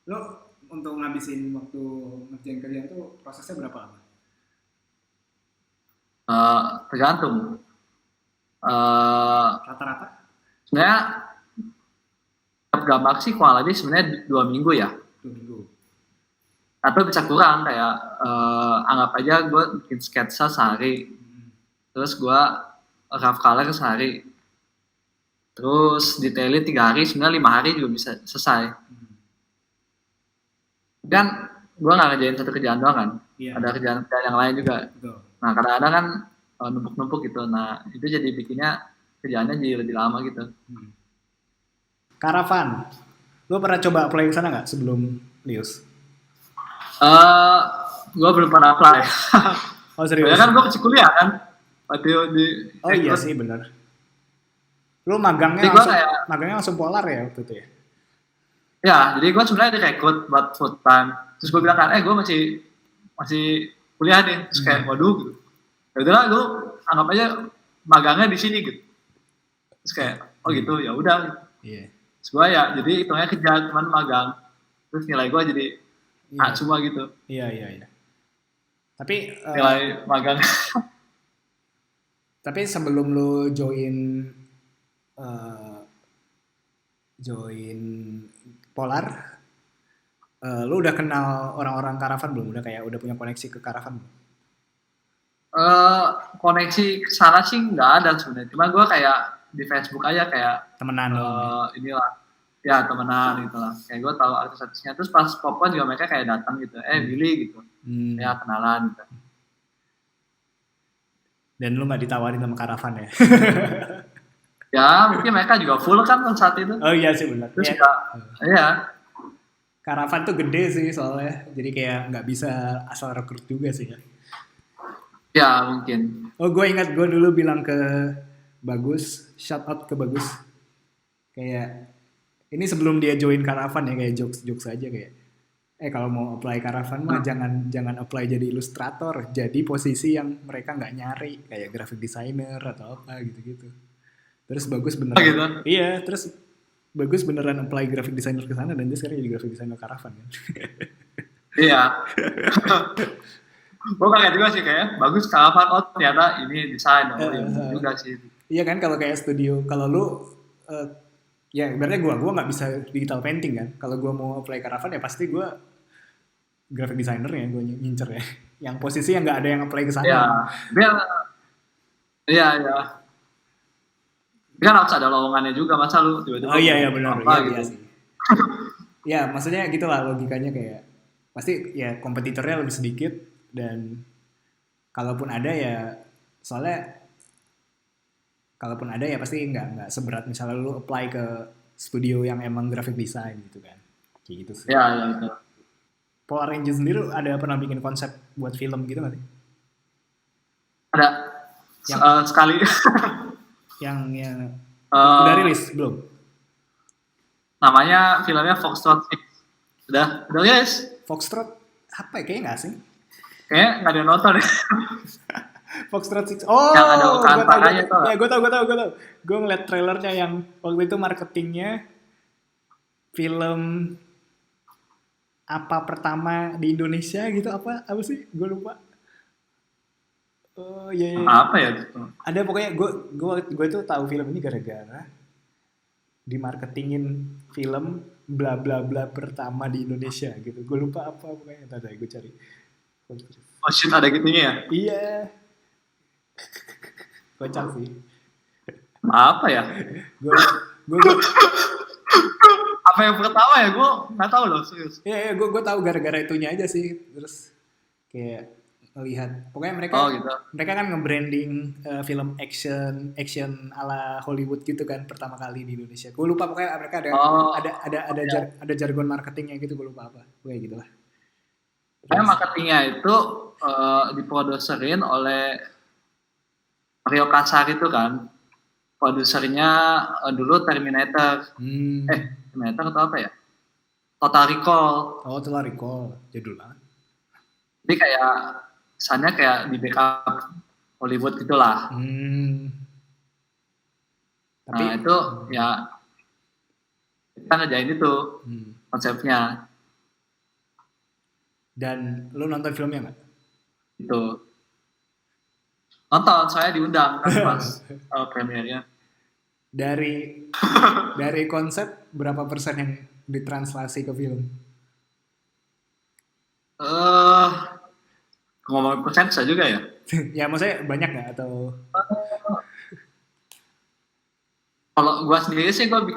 Lo untuk ngabisin waktu ngerjain kerjaan tuh prosesnya berapa lama? Tergantung. Rata-rata? Sebenarnya gambar sih kurang lebih sebenarnya 2 minggu ya. 2 minggu. Atau bisa kurang kayak anggap aja gue bikin sketsa sehari, terus gue rough color sehari, terus detailin 3 hari, sebenarnya 5 hari juga bisa selesai. Kan gue nggak ngerjain satu kerjaan doang kan, ada kerjaan yang lain juga. Betul. Nah kadang-kadang kan numpuk-numpuk gitu, nah itu jadi bikinnya kerjaannya jadi lebih lama gitu. Karavan, lo pernah coba apply ke sana nggak sebelum Lius? Gue belum pernah apply. Oh serius? Soalnya kan gue masih kuliah kan. Waktu di Oh iya sih benar. Lo magangnya langsung polar ya waktu itu ya? Ya, jadi gue sebenarnya direkrut buat full time. Terus gue bilang kan, gue masih kuliah nih. Terus kayak, waduh gitu. Ya udahlah, gue anggap aja magangnya di sini gitu. Terus kayak, oh gitu, ya udah. Iya. Terus gue ya, jadi hitungnya kerja cuman magang. Terus nilai gue jadi cuma gitu. Iya. Tapi nilai magang. Tapi sebelum lo join Polar, lo udah kenal orang-orang Karavan belum? Udah punya koneksi ke Karavan belum? Koneksi ke sana sih nggak ada sebenarnya. Cuma gue kayak di Facebook aja kayak temenan inilah. Ya temenan gitu lah. Kayak gue tahu artis-artisnya. Terus pas Popon juga mereka kayak datang gitu. Billy gitu. Ya kenalan gitu. Dan lu nggak ditawarin sama Karavan ya? Ya mungkin mereka juga full kan saat itu. Oh iya sih benar. Terus ya. Karavan tuh gede sih soalnya. Jadi kayak nggak bisa asal rekrut juga sih ya. Ya mungkin. Oh gue ingat gue dulu bilang ke Bagus, shout out ke Bagus. Kayak ini sebelum dia join Karavan ya, kayak jokes aja kayak kalau mau apply Karavan mah jangan apply jadi ilustrator, jadi posisi yang mereka nggak nyari kayak graphic designer atau apa gitu. Terus Bagus beneran gitu. Iya, terus Bagus beneran apply graphic designer ke sana dan dia sekarang jadi graphic designer Karavan kan. Iya. Gue kaget juga sih kayak Bagus Karavan, oh ternyata ini desain juga sih. Iya kan, kalau kayak studio, kalau lu ya ibaratnya gue nggak bisa digital painting kan. Kalau gue mau apply Karavan ya pasti gue graphic designer ya, gue ngincer ya. Yang posisi yang nggak ada yang apply ke sana. Iya. Kan harus ada lowongannya juga, masa lu tiba-tiba. Oh iya benar. Gitu. Iya sih. Ya maksudnya gitulah logikanya, kayak pasti ya kompetitornya lebih sedikit, dan kalaupun ada ya, soalnya kalaupun ada ya pasti nggak seberat misalnya lu apply ke studio yang emang graphic design gitu kan, kayak gitu sih. Ya gitu. Power Rangers sendiri ada pernah bikin konsep buat film gitu nggak sih? Ada sekali. yang udah rilis belum? Namanya filmnya Foxtrot 6. Udah guys. Foxtrot apa ya? Kayaknya nggak sih. Kayaknya nggak ada yang nonton ya. Foxtrot 6. Oh, yang ada kampanye tuh. Ya, gue tahu. Gue ngeliat trailernya yang waktu itu marketingnya film apa pertama di Indonesia gitu, apa sih? Gue lupa. Oh iya. Apa ya gitu. Ada pokoknya gue tuh tahu film ini gara-gara dimarketingin film bla bla bla pertama di Indonesia gitu. Gue lupa apa pokoknya. Ntar gue cari. Oh shit, ada gitunya ya? Iya. Kocak sih. Apa ya? Gue apa yang pertama ya? Gue nggak tahu loh, serius. Iya, gue tahu gara-gara itunya aja sih. Terus kayak melihat, pokoknya mereka kan nge-branding film action ala Hollywood gitu kan pertama kali di Indonesia. Gue lupa pokoknya mereka ada jargon marketingnya gitu, gue lupa apa. Pokoknya gitulah. Marketingnya itu diproduserin oleh Mario Casar itu kan. Produsernya dulu Terminator. Terminator atau apa ya? Total Recall. Oh, Total Recall. Jadul banget. Jadi kayak kesannya kayak di backup Hollywood gitulah. Tapi Nah itu ya kita ngerjain itu konsepnya. Dan lu nonton filmnya nggak? Itu nonton, saya diundang kan pas premiernya. Dari konsep berapa persen yang ditranslasi ke film? Ngomongin persen bisa juga ya. Ya maksudnya banyak nggak atau? Kalau gua sendiri sih kalau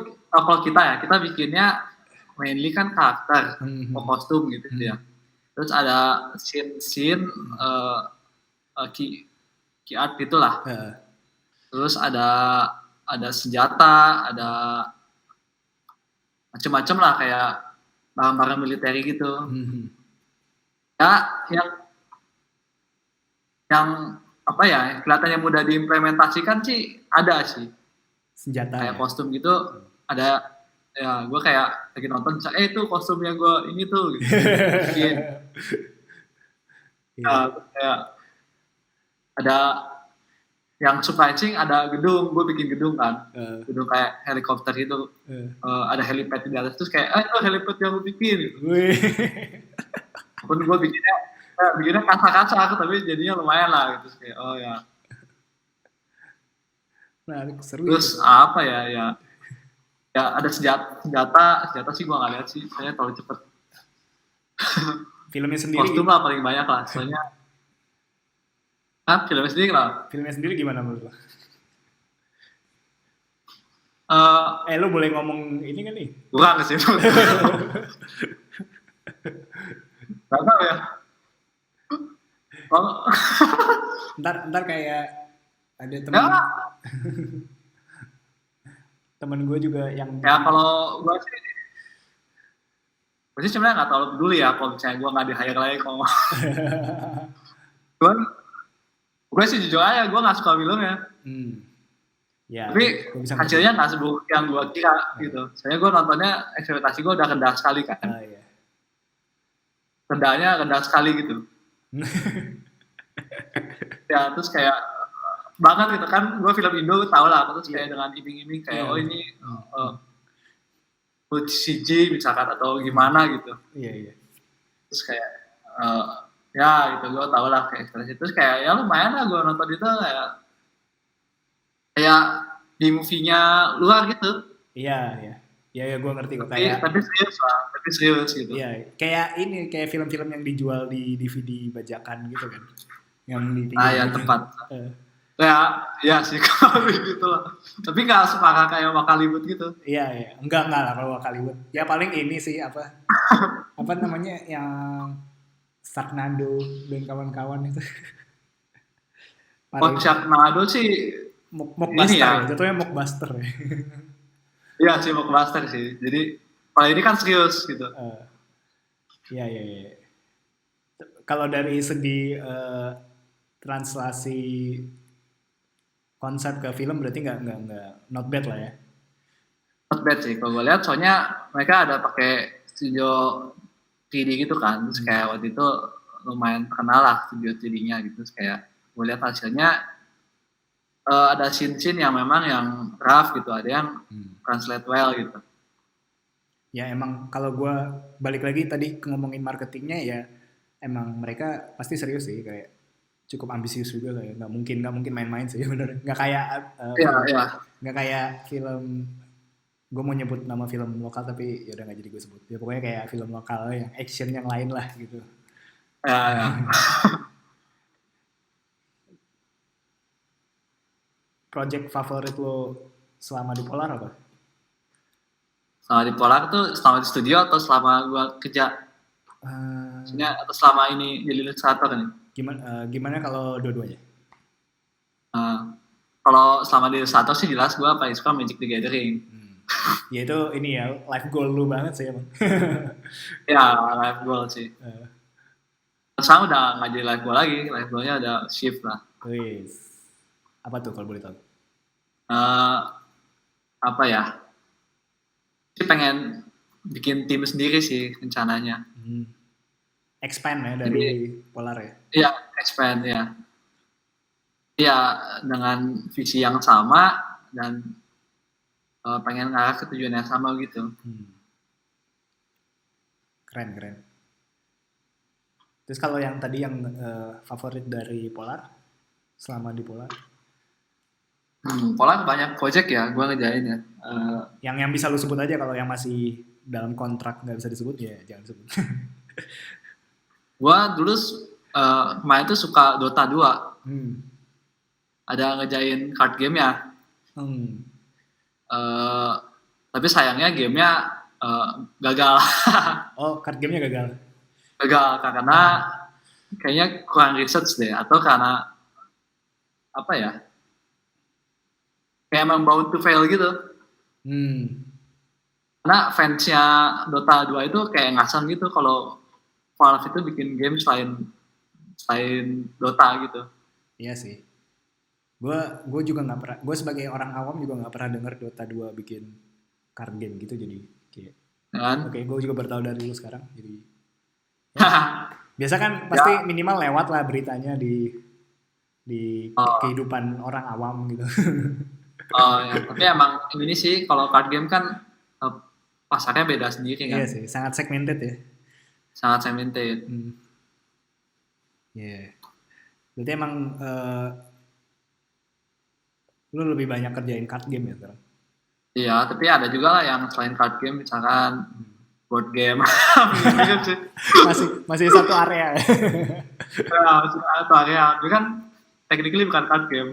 kita bikinnya mainly kan karakter, kostum gitu ya. Terus ada scene key art gitulah. Terus ada senjata, ada macam-macam lah kayak barang-barang militer gitu. Ya yang apa ya kelihatannya mudah diimplementasikan sih ada sih. Senjata kayak ya? Kostum gitu ada ya gue kayak lagi nonton itu kostumnya gue ini tuh gitu. Kayak ada yang surprising ada gedung, gue bikin gedung kan, gedung kayak helikopter itu, ada helipad di atas terus kayak itu helipad yang gue bikin gitu. Pun gue bikinnya kasar-kasar tapi jadinya lumayan lah gitu kayak oh ya. Nah, seru. Terus apa ya ada senjata sih gue nggak lihat sih, saya terlalu cepet. Filmnya sendiri kostum lah paling banyak lah soalnya. Filmnya sendiri lah. Filmnya sendiri gimana menurut lo? Lo boleh ngomong ini kan nih? Kurang sih. Gak tau ya. Ntar kayak ada temen gue juga yang ya kalau gue sih sebenarnya nggak terlalu peduli ya kalau misalnya gue nggak di-hire lagi kalau gue sih jujur aja gue nggak suka filmnya. Ya, tapi hasilnya nggak seburuk yang gue kira gitu. Soalnya gue nontonnya ekspektasi gue udah rendah sekali kan. Rendah sekali gitu. Ya terus kayak banget gitu kan, gue film Indo tau lah, terus kayak dengan iming-iming kayak oh ini CG misalkan atau gimana gitu. Terus kayak ya gitu gue tau lah kayak ekspektasi, terus kayak ya lumayan lah gue nonton itu kayak di movie-nya luar gitu. Iya gue ngerti kok. Tapi serius gitu. Iya, kayak film-film yang dijual di DVD bajakan gitu kan, yang di ya tepat. Ya sih kalau gitu lah. Tapi nggak separah kayak Wakaliwood gitu. Iya. Enggak lah kalau Wakaliwood. Ya paling ini sih apa namanya yang Sharknado dan kawan-kawan itu. Sharknado sih mockbuster ya. Jatuhnya mockbuster ya. Iya sih mockbuster sih. Jadi kalau ini kan serius gitu. Iya. Kalau dari segi translasi konsep ke film berarti nggak not bad lah ya. Not bad sih kalau gue lihat, soalnya mereka ada pakai studio 3D gitu kan, terus kayak waktu itu lumayan terkenal lah studio 3D-nya gitu, terus kayak gue lihat hasilnya ada scene-scene yang memang yang rough gitu, ada yang translate well gitu. Ya emang kalau gue balik lagi tadi ngomongin marketingnya ya emang mereka pasti serius sih, kayak cukup ambisius juga lah ya, nggak mungkin main-main sih bener, nggak kayak nggak kayak film, gue mau nyebut nama film lokal tapi ya udah nggak jadi gue sebut ya, pokoknya kayak film lokal yang action yang lain lah gitu. Project favorit lo selama di Polar apa? Selama di Polar tuh selama di studio atau selama gue kerja? Maksudnya atau selama ini jadi ilustrator nih? Gimana kalau dua-duanya? Kalau selama di ilustrator sih jelas gue paling suka Magic the Gathering. Ya itu ini ya life goal lu banget sih emang. Ya life goal sih. Sekarang udah nggak jadi life goal lagi, life goalnya udah shift lah. Apa tuh kalau boleh tahu? Apa ya? Sih pengen bikin tim sendiri sih rencananya. Expand ya dari Jadi Polar ya. ya expand ya. Ya dengan visi yang sama dan pengen ngarah ke tujuan yang sama gitu. Keren. Terus kalau yang tadi yang favorit dari Polar selama di Polar? Polar banyak project ya, gue ngejain ya. Yang bisa lu sebut aja, kalau yang masih dalam kontrak nggak bisa disebut ya jangan sebut. Gue dulu kemarin tuh suka Dota 2. Ada ngejain card game ya. Tapi sayangnya gamenya gagal. Oh, card gamenya gagal? Gagal karena kayaknya kurang research deh, atau karena apa ya, kayak emang bound to fail gitu. Karena fansnya Dota 2 itu kayak ngasal gitu kalau Valve itu bikin game selain Dota gitu. Iya sih. Gue juga nggak pernah. Gue sebagai orang awam juga nggak pernah denger Dota 2 bikin card game gitu, jadi kayak. Oke, gue juga baru tahu dari lu sekarang. Jadi biasa kan pasti minimal lewat lah beritanya di kehidupan orang awam gitu. Ya, tapi emang ini sih kalau card game kan pasarnya beda sendiri kan. Iya sih, sangat segmented ya. Sangat segmented. Iya. Berarti emang lu lebih banyak kerjain card game ya sekarang? Iya, tapi ada juga lah yang selain card game, misalkan board game. masih satu area. Ya, satu area. Itu kan technically bukan card game.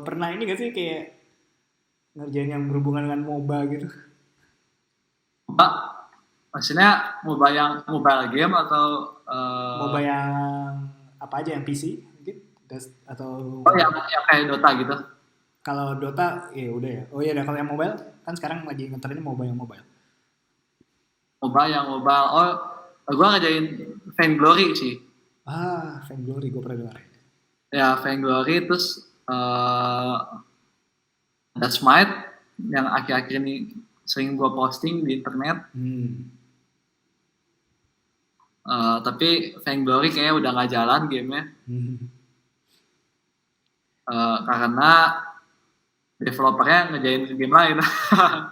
Pernah ini gak sih kayak ngerjain yang berhubungan dengan MOBA gitu? MOBA? Maksudnya mobile game atau MOBA yang apa aja, yang PC mungkin? Atau yang kayak Dota gitu? Kalau Dota ya udah ya. Oh iya, kalau yang mobile kan sekarang lagi ngetrennya MOBA yang mobile. MOBA yang mobile. Oh, gue ngerjain Vainglory sih. Vainglory gue pernah dengar. Ya, Vainglory, terus ada Smite yang akhir-akhir ini sering gue posting di internet. Tapi Vainglory kayaknya udah nggak jalan gamenya. Karena developernya ngejain game lain.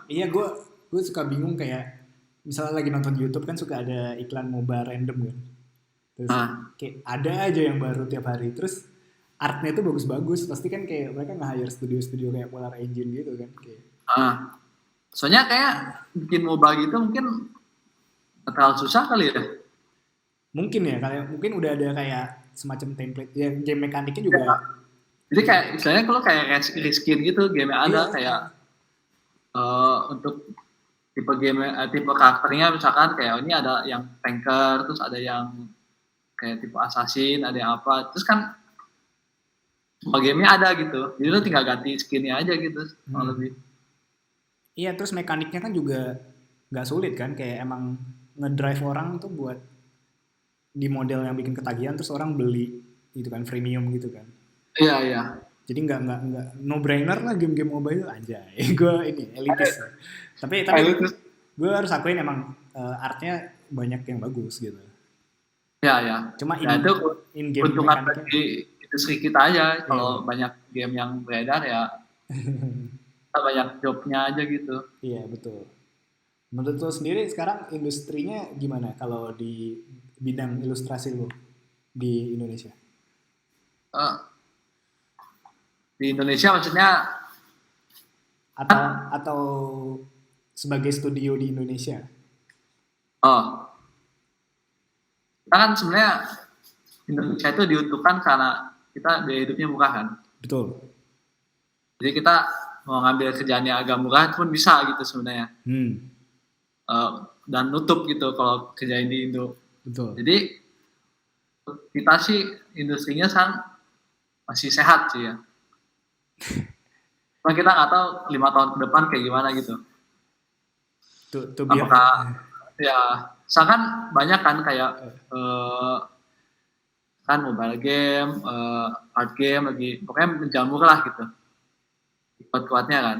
Iya, gue suka bingung, kayak misalnya lagi nonton YouTube kan suka ada iklan MOBA random kan. Terus kayak ada aja yang baru tiap hari. Terus artnya tuh bagus-bagus. Pasti kan kayak mereka nge-hire studio-studio kayak Polar Engine gitu kan. Kayak. Soalnya kayak bikin MOBA gitu mungkin terlalu susah kali ya. Mungkin ya, mungkin udah ada kayak semacam template. Ya, game mekaniknya juga. Jadi kayak misalnya kalau kayak reskin gitu, game ada kayak untuk tipe karakternya, misalkan kayak ini ada yang tanker, terus ada yang kayak tipe assassin, ada yang apa, terus kan semua gamenya ada gitu, jadi lo tinggal ganti skinnya aja gitu, lebih. Iya, terus mekaniknya kan juga nggak sulit kan, kayak emang ngedrive orang tuh buat di model yang bikin ketagihan, terus orang beli itu kan, freemium gitu kan. Iya. Jadi nggak no brainer lah game-game mobile aja. Gue ini elitis. Tapi gue harus akuin emang artnya banyak yang bagus gitu. Ya. Cuma in game untungan bagi industri kita aja. Kalau banyak game yang beredar ya kita banyak jobnya aja gitu. Iya, betul. Menurut lo sendiri sekarang industrinya gimana kalau di bidang ilustrasi lo di Indonesia? Di Indonesia maksudnya? Atau sebagai studio di Indonesia? Kita kan sebenarnya Indonesia itu diuntukkan karena kita biaya hidupnya murah kan. Betul. Jadi kita mau ngambil kerjaan yang agak murah pun bisa gitu sebenarnya. Dan nutup gitu kalau kerjain di Indo. Betul. Jadi kita sih industrinya masih sehat sih ya. Cuma kita nggak tahu 5 tahun ke depan kayak gimana gitu. Apakah ya, misalkan banyak kan kayak kan mobile game, card game lagi, pokoknya menjamur lah gitu. Kuat-kuatnya kan.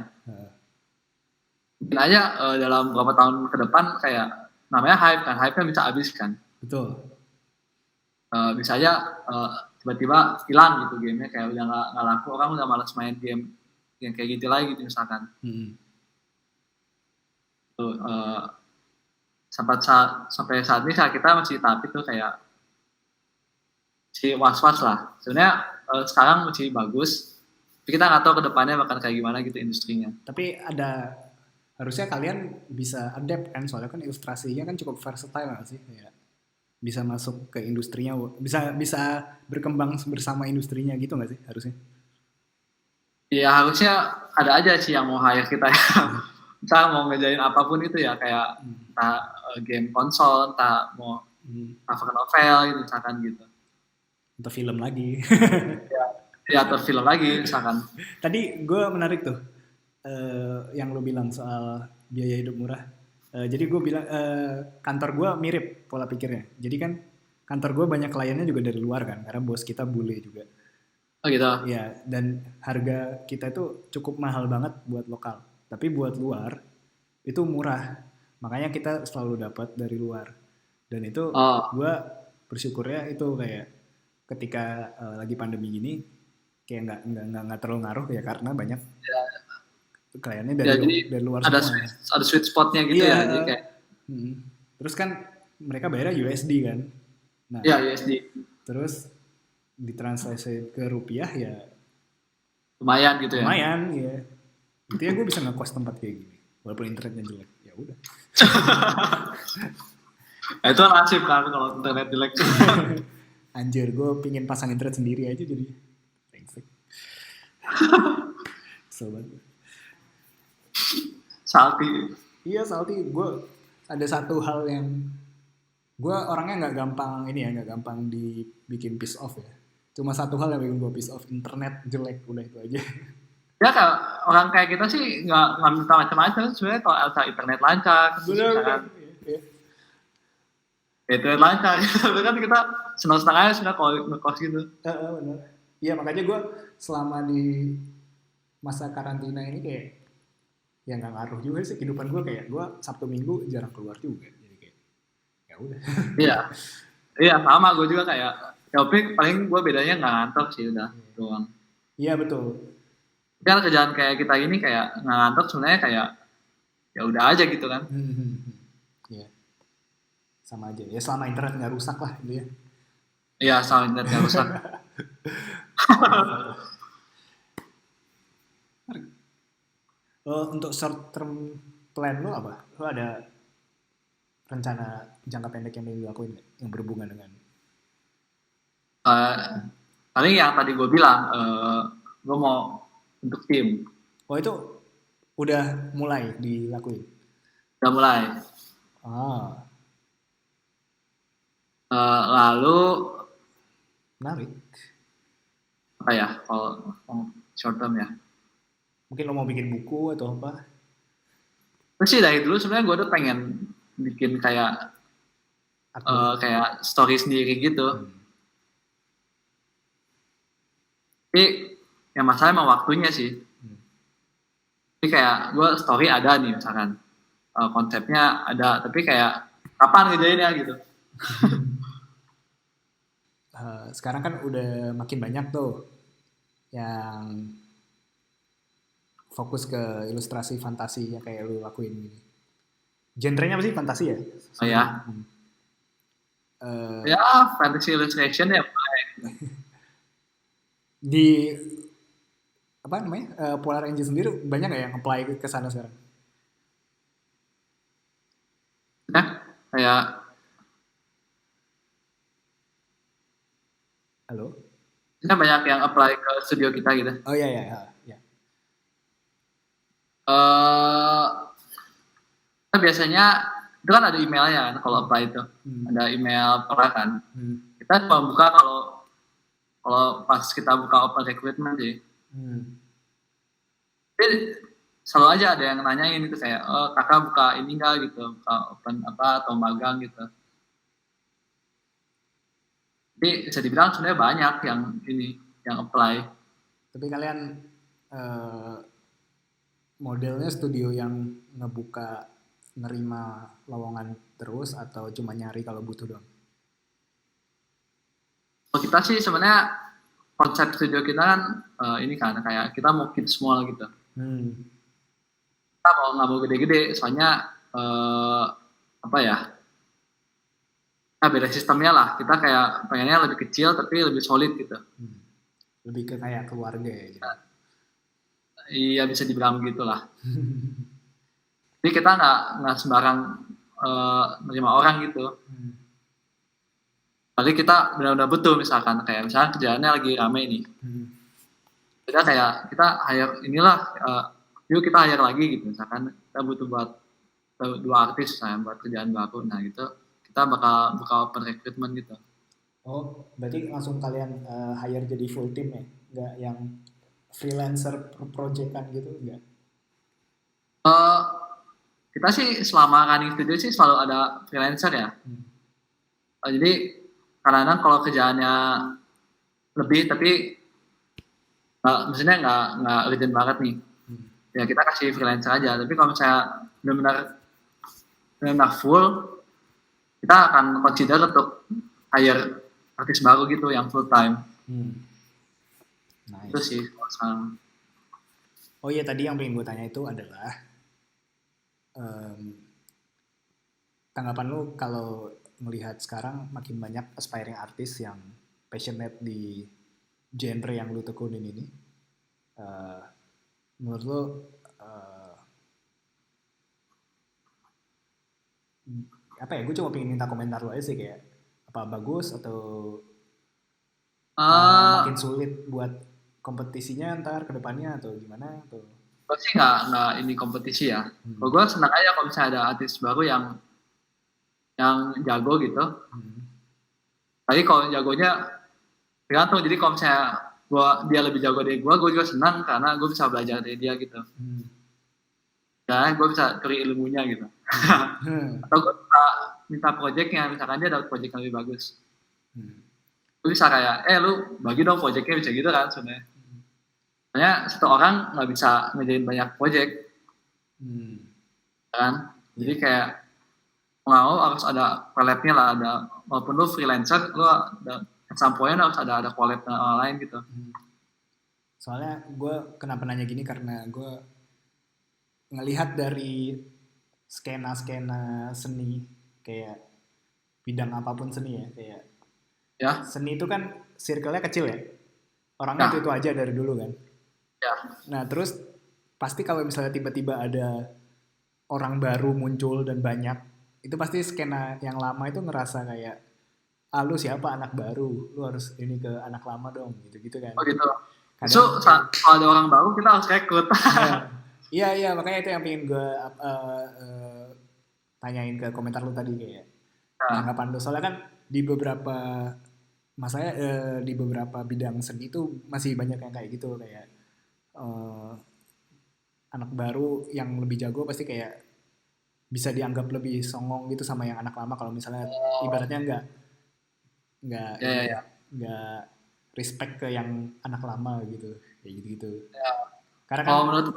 mungkin aja dalam beberapa tahun ke depan kayak namanya hype kan bisa habis kan. Betul. Bisa aja tiba-tiba hilang gitu gamenya, kayak udah nggak laku, orang udah malas main game yang kayak gitu lagi gitu misalkan. Tuh, sampai saat ini kita masih tahap itu kayak si was-was lah. Sebenarnya sekarang masih bagus, tapi kita nggak tahu ke depannya bakal kayak gimana gitu industrinya. Tapi harusnya kalian bisa adapt kan, soalnya kan ilustrasinya kan cukup versatile nggak sih? Ya, bisa masuk ke industrinya, bisa berkembang bersama industrinya gitu nggak sih harusnya? Ya harusnya ada aja sih yang mau hire kita ya. Kita mau ngejain apapun itu ya, kayak entah game konsol, entah mau novel novel gitu misalkan gitu. Atau film lagi. Ya atau film lagi misalkan. Tadi gue menarik tuh yang lo bilang soal biaya hidup murah. Jadi gue bilang kantor gue mirip pola pikirnya. Jadi kan kantor gue banyak kliennya juga dari luar kan, karena bos kita bule juga. Oh gitu. Ya, dan harga kita itu cukup mahal banget buat lokal. Tapi buat luar itu murah. Makanya kita selalu dapat dari luar. Dan itu gue bersyukurnya itu kayak ketika lagi pandemi gini kayak nggak terlalu ngaruh ya, karena banyak kliennya dari luar ada semua. Ada sweet spotnya gitu ya. Jadi kayak, terus kan mereka bayarnya USD kan. Nah, ya USD. Terus ditranslasi ke rupiah ya lumayan gitu ya. Lumayan ya. Itu ya gue bisa ngekos tempat kayak gini walaupun internetnya jelek. Ya udah. Itu nasib kan kalau internet jelek. Anjir, gue pingin pasang internet sendiri aja jadi. Sobat. Salty. Iya salty. Gue ada satu hal yang gue orangnya nggak gampang dibikin piss off ya. Cuma satu hal yang bikin gue piss off, internet jelek, udah itu aja. Ya kalau orang kayak kita sih nggak minta macam-macam sebenarnya, kalau asal internet lancar. Benar. Internet lancar, itu kan kita senang-senang aja sudah kalau ngekos gitu. Benar. Iya makanya gue selama di masa karantina ini kayak ya nggak ngaruh juga sih kehidupan gue, kayak gue Sabtu Minggu jarang keluar juga, jadi kayak ya udah. Iya sama gue juga kayak tapi paling gue bedanya nggak ngantor sih udah doang. Iya betul. Kan kerjaan kayak kita ini kayak nggak ngantor sebenarnya kayak ya udah aja gitu kan. Iya. Sama aja ya, selama internet nggak rusak lah gitu ya. Iya selama internet nggak rusak. Untuk short term plan lo apa? Lo ada rencana jangka pendek yang ingin dilakuin nggak yang berhubungan dengan paling yang tadi gue bilang gue mau untuk tim. Oh itu udah mulai dilakuin? Udah mulai. Lalu menarik. Apa ya kalau short term ya? Mungkin lo mau bikin buku atau apa? Terus sih dari dulu sebenarnya gue udah pengen bikin kayak kayak story sendiri gitu. Tapi yang masalah emang waktunya sih. Jadi kayak gue story ada nih misalkan, konsepnya ada, tapi kayak kapan ngejainnya gitu. Sekarang kan udah makin banyak tuh yang fokus ke ilustrasi fantasi yang kayak lu lakuin gini. Genrenya apa sih, fantasi ya? Oh ya? Ya fantasy illustration ya. Di apa namanya Polar Engine sendiri banyak nggak yang apply ke sana sekarang? Ya kayak halo? Ya banyak yang apply ke studio kita gitu. Oh iya. Biasanya itu kan ada emailnya kan kalau apply itu. Ada email pernah kan. Kita cuma buka kalau pas kita buka open recruitment sih. Tapi selalu aja ada yang nanyain itu kayak, kakak buka ini nggak gitu, buka open apa atau magang gitu. Jadi bisa dibilang sebenarnya banyak yang apply. Tapi kalian modelnya studio yang ngebuka nerima lowongan terus atau cuma nyari kalau butuh doang? Kalau kita sih sebenarnya konsep studio kita kan ini kan kayak kita mau keep small gitu. Kita mau nggak mau gede-gede, soalnya apa ya? Nah, beda sistemnya lah. Kita kayak pengennya lebih kecil tapi lebih solid gitu. Lebih ke kayak keluarga ya gitu. Iya, bisa dibilang gitulah. Jadi kita nggak sembarang menerima orang gitu. Kali kita benar-benar butuh, misalkan kayak misalnya kerjaannya lagi rame nih. Kita kayak kita hire inilah, yuk kita hire lagi gitu. Misalkan kita butuh buat 2 artis saya buat kerjaan baru, nah gitu kita bakal open recruitment gitu. Oh, berarti langsung kalian hire jadi full team ya? Nggak yang freelancer proyekan gitu, enggak? Kita sih selama running studio sih selalu ada freelancer ya. Jadi kadang-kadang kalau kerjaannya lebih tapi maksudnya nggak urgent banget nih, ya kita kasih freelancer aja. Tapi kalau misalnya benar-benar full, kita akan consider untuk hire artis baru gitu yang full time. Nice. Itu sih kalau sekarang. Oh iya, tadi yang pengen gue tanya itu adalah tanggapan lu kalau melihat sekarang makin banyak aspiring artis yang passionate di genre yang lu tekunin ini, menurut lu apa ya? Gue cuma pengen minta komentar lu aja sih, kayak apa bagus atau makin sulit buat kompetisinya ntar ke depannya atau gimana atau? Gue sih nggak ini kompetisi ya. Kalau gue senang aja kalau misalnya ada artis baru yang jago gitu. Tapi kalau jagonya tergantung. Jadi kalau misalnya dia lebih jago dari gue juga senang karena gue bisa belajar dari dia gitu. Dan gue bisa cari ilmunya gitu. Atau gue bisa minta projectnya, misalkan dia dapat project yang lebih bagus. Gue bisa kayak, lu bagi dong projectnya, bisa gitu kan sebenarnya. Soalnya satu orang nggak bisa ngerjain banyak project, kan? Jadi kayak mau harus ada collab-nya lah, ada walaupun lu freelancer, lu ada at some point harus ada collab dengan orang lain gitu. Soalnya gue kenapa nanya gini karena gue ngelihat dari skena seni, kayak bidang apapun seni ya, kayak seni itu kan circle-nya kecil ya, orangnya itu aja dari dulu kan. Nah terus pasti kalau misalnya tiba-tiba ada orang baru muncul dan banyak, itu pasti skena yang lama itu ngerasa kayak, lu siapa anak baru, lu harus ini ke anak lama dong, gitu-gitu kan. Oh gitu. So kalau ada orang baru kita harus rekrut. Iya, makanya itu yang pengen gue tanyain ke komentar lu tadi, kayak tanggapan lu. Soalnya kan di beberapa di beberapa bidang seni itu masih banyak yang kayak gitu, kayak anak baru yang lebih jago pasti kayak bisa dianggap lebih songong gitu sama yang anak lama kalau misalnya ibaratnya nggak respect ke yang anak lama gitu, kayak gitu. Karena kalau menurut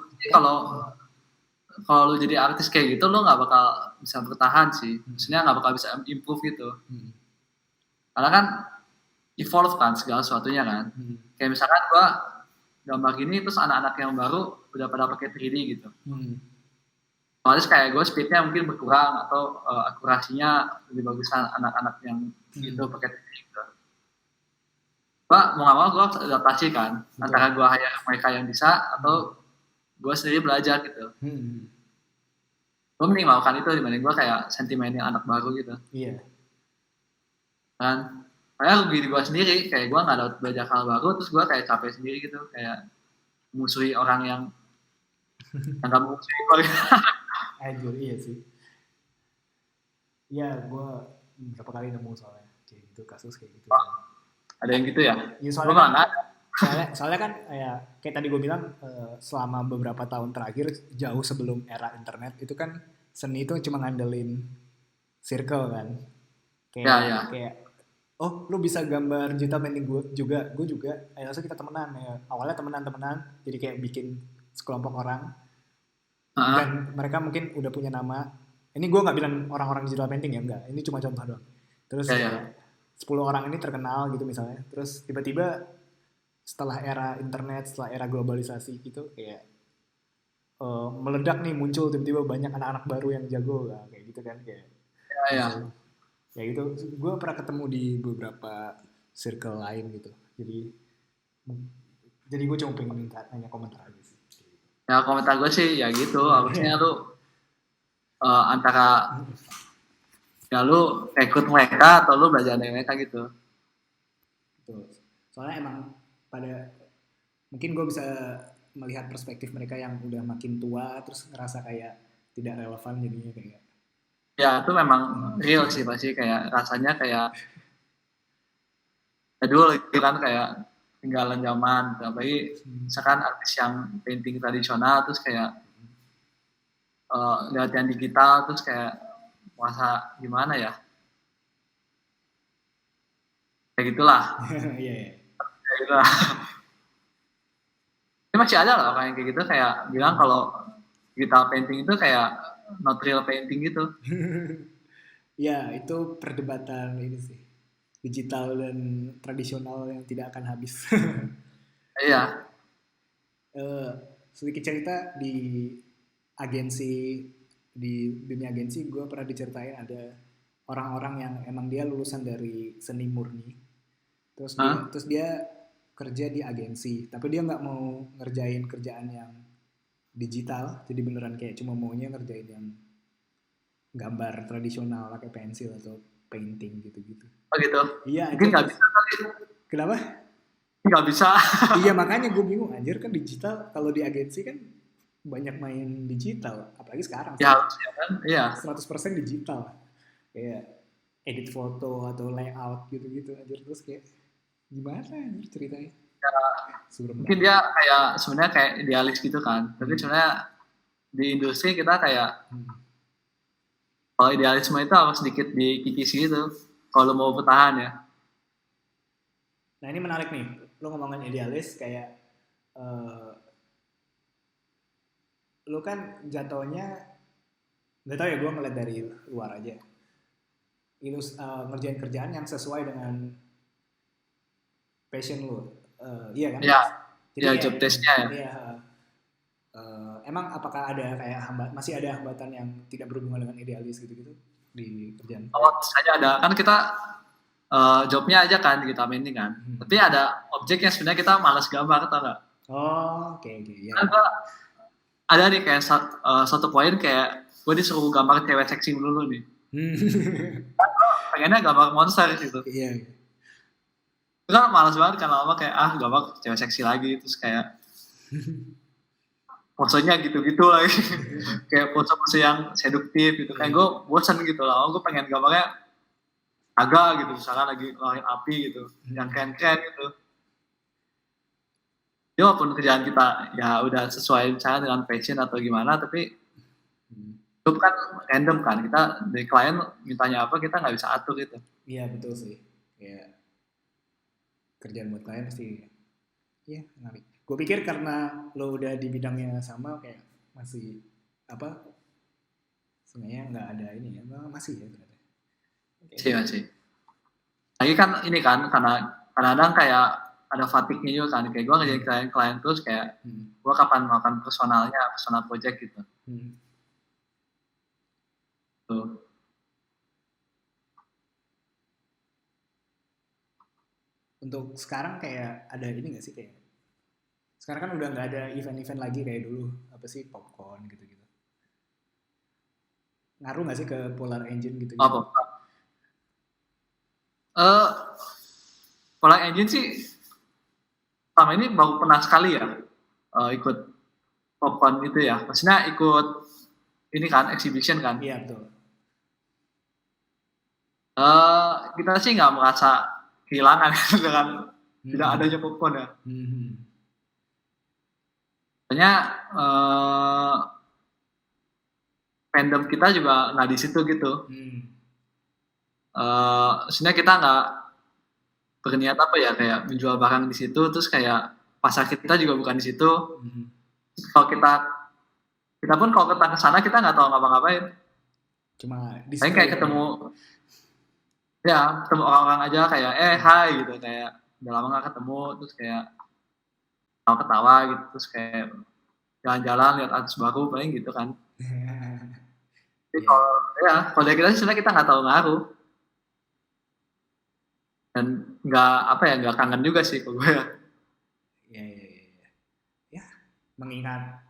kalau lu jadi artis kayak gitu lu nggak bakal bisa bertahan sih, maksudnya nggak bakal bisa improve gitu. Karena kan evolve kan segala sesuatunya kan. Kayak misalkan gua gambar gini terus anak-anak yang baru udah pada pakai 3D gitu. Otomatis kayak gue speednya mungkin berkurang atau akurasinya lebih bagus anak-anak yang gitu pakai 3D gitu. Gue mau nggak mau gue harus adaptasi kan. Antara gue hire mereka yang bisa atau gue sendiri belajar gitu. Gue mending melakukan itu dibanding gue kayak sentimennya anak baru gitu. Iya. Dan kayak rugi di gue sendiri, kayak gue nggak dapat belajar hal baru, terus gue kayak capek sendiri gitu, kayak musuhi orang yang nggak musuhi gue. Anjir, iya sih. Iya, gue berapa kali nemu soalnya kayak gitu, kasus kayak gitu. Ada yang gitu ya? Iya, soalnya kan kayak tadi gue bilang, selama beberapa tahun terakhir jauh sebelum era internet itu kan seni itu cuma ngandelin circle kan. Kayak lu bisa gambar digital painting, gue juga, langsung kita temenan ya. Awalnya temenan, jadi kayak bikin sekelompok orang. Ah, dan mereka mungkin udah punya nama. Ini gue nggak bilang orang-orang digital painting ya, enggak. Ini cuma contoh doang. Terus ya kayak ya. 10 orang ini terkenal gitu misalnya. Terus tiba-tiba setelah era internet, setelah era globalisasi gitu, kayak meledak nih, muncul tiba-tiba banyak anak-anak baru yang jago lah, kayak gitu kan, kayak Ya muncul ya. kayak gitu. Gue pernah ketemu di beberapa circle lain gitu. Jadi gue cuma pengen minta nanya komentar aja sih. Ya komentar gue sih ya gitu. Harusnya lu antara ya lu ikut mereka atau lu belajar dari mereka gitu. Betul. Soalnya emang pada mungkin gue bisa melihat perspektif mereka yang udah makin tua terus ngerasa kayak tidak relevan jadinya kayak. Ya itu memang Hmm. real sih pasti kayak rasanya kayak ya dulu gitu kan kayak tinggalan zaman. Apalagi misalkan artis yang painting tradisional terus kayak lihat yang digital terus kayak masa gimana ya kayak gitulah. Iya, iya. Kayak gitulah. Ini masih ada loh kayak gitu kayak bilang kalau digital painting itu kayak not real painting gitu. Ya, itu perdebatan ini sih. Digital dan tradisional yang tidak akan habis. Iya. Eh, sedikit cerita agensi di dunia agensi gue pernah diceritain ada orang-orang yang emang dia lulusan dari seni murni. Hah? Terus dia kerja di agensi, tapi dia nggak mau ngerjain kerjaan yang digital, jadi beneran kayak cuma maunya ngerjain yang gambar tradisional pakai pensil atau painting gitu-gitu. Oh gitu. Iya Mungkin anjir, nggak terus bisa kali. kenapa? Nggak bisa. Iya makanya gue bingung anjir, kan digital kalau di agensi kan banyak main digital, apalagi sekarang Ya harusnya kan. Iya. 100% digital, kayak edit foto atau layout gitu-gitu anjir, terus kayak gimana anjir ceritanya, suram Mungkin banget. dia kayak sebenarnya kayak idealis gitu kan. Tapi Hmm. sebenarnya di industri kita kayak Hmm. kalau idealisme itu harus sedikit dikikisi gitu. Kalau mau bertahan ya. Nah ini menarik nih, lo ngomongin idealis kayak uh, lo kan jatuhnya nggak tahu ya, gue ngeliat dari luar aja, itu ngerjain kerjaan yang sesuai dengan passion lo. Iya kan, Iya. jadi Ya kayak job testnya ya. iya, emang apakah ada kayak masih ada hambatan yang tidak berhubungan dengan idealis gitu-gitu di kerjaan. Awal saja ada kan kita jobnya aja kan kita ini kan. Tapi Hmm. ada objeknya sebenarnya kita malas gambar atau enggak? Oh, oke oke ya. Kan gua ada nih kayak satu poin kayak gue disuruh gambar cewek seksi dulu nih. Hmm. Pengennya gambar monster gitu. Iya, iya. Itu kan malas banget kan lama kayak gambar cewek seksi lagi terus kayak posenya gitu-gitu lagi. Kayak pose-pose yang seduktif gitu. Kayak gue Iya. bosan gitu lah. Gue pengen gambarnya agak gitu misalkan lagi ngeluarin api gitu. Yang Hmm. keren-keren gitu. Ya walaupun kerjaan kita ya udah sesuai misalnya dengan passion atau gimana tapi Hmm. itu kan random kan kita dari klien mintanya apa kita nggak bisa atur gitu. Iya betul sih. Ya kerjaan buat klien pasti. Iya menarik. Gue pikir karena lo udah di bidangnya sama kayak masih apa? Sebenarnya nggak ada ini ya, masih ya ternyata. Oke. Sih masih lagi kan ini kan karena kadang-kadang kayak ada fatigue-nya juga kan kayak gue ngerjain Hmm. klien-klien terus kayak Hmm. gue kapan melakukan personal project gitu Hmm. tuh. Untuk sekarang kayak ada ini nggak sih, kayak sekarang kan udah nggak ada event-event lagi kayak dulu, apa sih, popcorn gitu-gitu. Ngaruh nggak sih ke Polar Engine gitu-gitu? Apa eh Polar Engine sih selama ini baru pernah sekali ya ikut popcorn itu ya maksudnya ikut ini kan exhibition kan Iya betul. kita sih nggak merasa kehilangan dengan tidak Hmm. adanya popcorn ya. Hmm. Soalnya fandom kita juga nggak di situ gitu. Hmm. Sebenarnya kita nggak berniat apa ya kayak menjual barang di situ terus kayak pasar kita juga bukan di situ. Hmm. Kalau kita Kita pun kalau kita ke sana kita nggak tahu ngapa-ngapain. Cuma Paling kayak ketemu orang-orang aja kayak hai gitu, kayak udah lama nggak ketemu, terus kayak ketawa gitu, terus kayak jalan-jalan lihat artis baru paling gitu kan. Jadi kalau dari kita sih sebenarnya kita nggak tahu ngaruh dan nggak kangen juga sih kalau gue ya. Ya, mengingat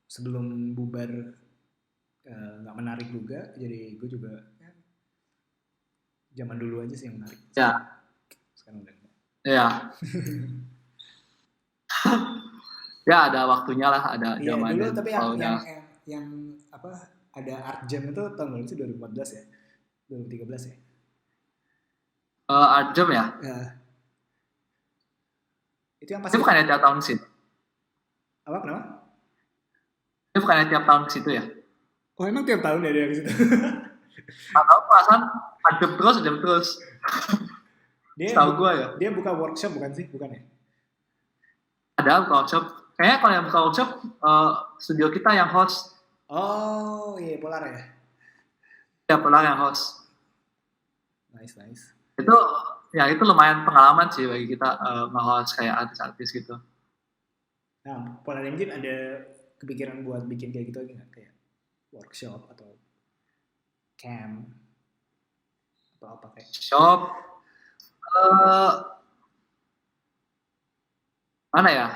sebelum bubar nggak menarik juga, jadi gue juga zaman dulu aja sih yang menarik. Ya. Sekarang udah enggak. Ya. Ya ada waktunya lah, ada zaman. Dulu tapi yang apa ada Art Jam itu tahun berapa sih? 2014 ya? 2013 ya? Art Jam ya? Itu yang pasti. Itu bukannya tiap tahun ke situ? Apa, kenapa? Itu bukannya tiap tahun ke situ ya? Oh emang tiap tahun ya dia ke situ? Atau perasaan ada terus. Tahu gue ya. Dia buka workshop bukan sih? Bukan ya? Ada buka workshop. Kayaknya kalau yang buka workshop studio kita yang host. Oh iya, Polar ya? Ya, Polar yang host. Nice. Itu lumayan pengalaman sih bagi kita nge-host kayak artis-artis gitu. Nah, Polar Engine ada kepikiran buat bikin kayak gitu lagi nggak? Kayak workshop atau camp atau apa kayak? Shop. Mana ya?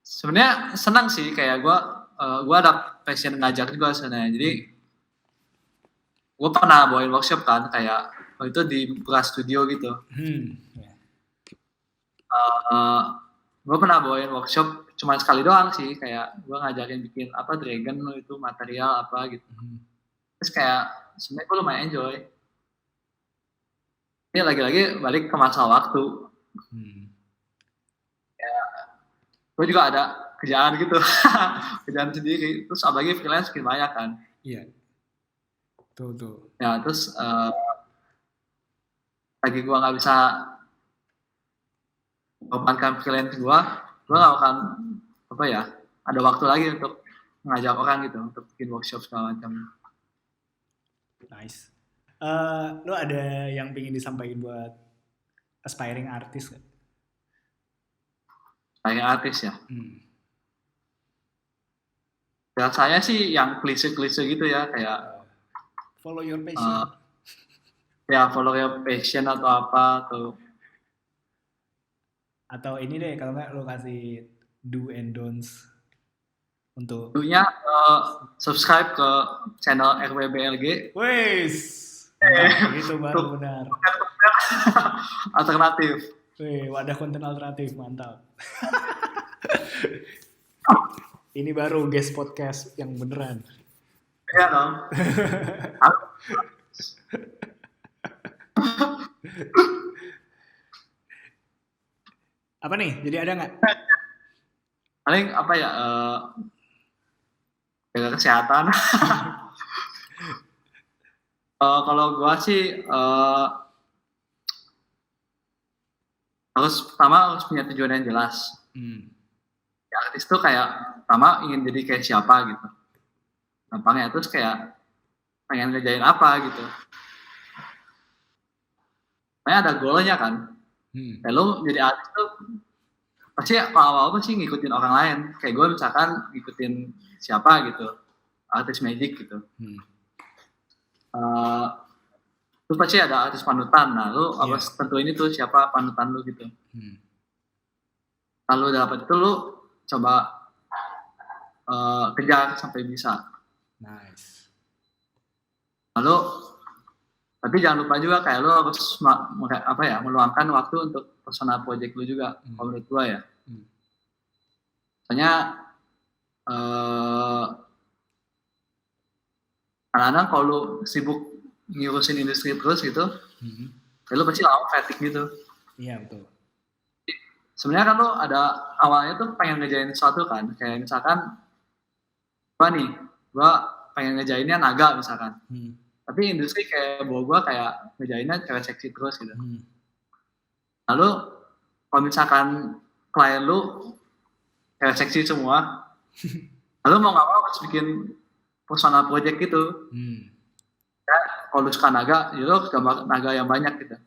Sebenarnya senang sih, kayak gue ada passion ngajak juga sebenarnya. Jadi gue pernah bawain workshop kan, kayak itu di Beras Studio gitu. Gue pernah bawain workshop cuma sekali doang sih, kayak gue ngajakin bikin dragon itu material apa gitu. Terus kayak sebenarnya gue lumayan enjoy. Ini lagi-lagi balik ke masalah waktu. Gue juga ada kerjaan gitu, kerjaan sendiri, terus apalagi freelance makin banyak kan. Iya, tuh. Ya terus lagi gue nggak bisa memperbankan freelance gue nggak akan ada waktu lagi untuk ngajak orang gitu, untuk bikin workshop segala macam. Nice. Lo ada yang pengen disampaikan buat aspiring artist gak? Artis ya. Biasanya sih yang klise-klise gitu ya, kayak follow your passion. Follow your passion atau apa tuh. Atau ini deh, kalau nggak lo kasih do and don'ts untuk. Do-nya subscribe ke channel RWBLG. Wes. Itu baru benar. Alternatif. Wadah konten alternatif, mantap. Ini baru guest podcast yang beneran. Iya dong. Apa nih? Jadi ada nggak? Paling jaga kesehatan. Kalau gua sih pertama harus punya tujuan yang jelas. Ya, artis tuh kayak pertama ingin jadi kayak siapa gitu. Gampangnya terus kayak pengen ngerjain apa gitu. Makanya ada goalnya kan. Lo jadi artis tuh pasti awal-awal sih ngikutin orang lain. Kayak gue misalkan ngikutin siapa gitu, artis magic gitu. Lu pasti ada artis panutan. Nah, lu harus tentuin itu siapa panutan lu gitu. Kalau udah dapat itu lu coba kejar sampai bisa. Nice. Lalu tapi jangan lupa juga kayak lu harus meluangkan waktu untuk personal project lu juga. Kalau menurut gua ya. Soalnya kadang-kadang kalau lu sibuk ngurusin industri terus gitu, lu pasti lama fatigue gitu. Iya betul. Sebenarnya kan lu ada awalnya tuh pengen ngejain sesuatu kan, kayak misalkan gua pengen ngejainnya naga misalkan, tapi industri kayak gua kayak ngejainnya cewek seksi terus gitu. Lalu kalau misalkan klien lu cewek seksi semua, Lalu mau nggak mau harus bikin personal project gitu. Ya, kalau lu suka naga, ya lu harus gambar naga yang banyak gitu.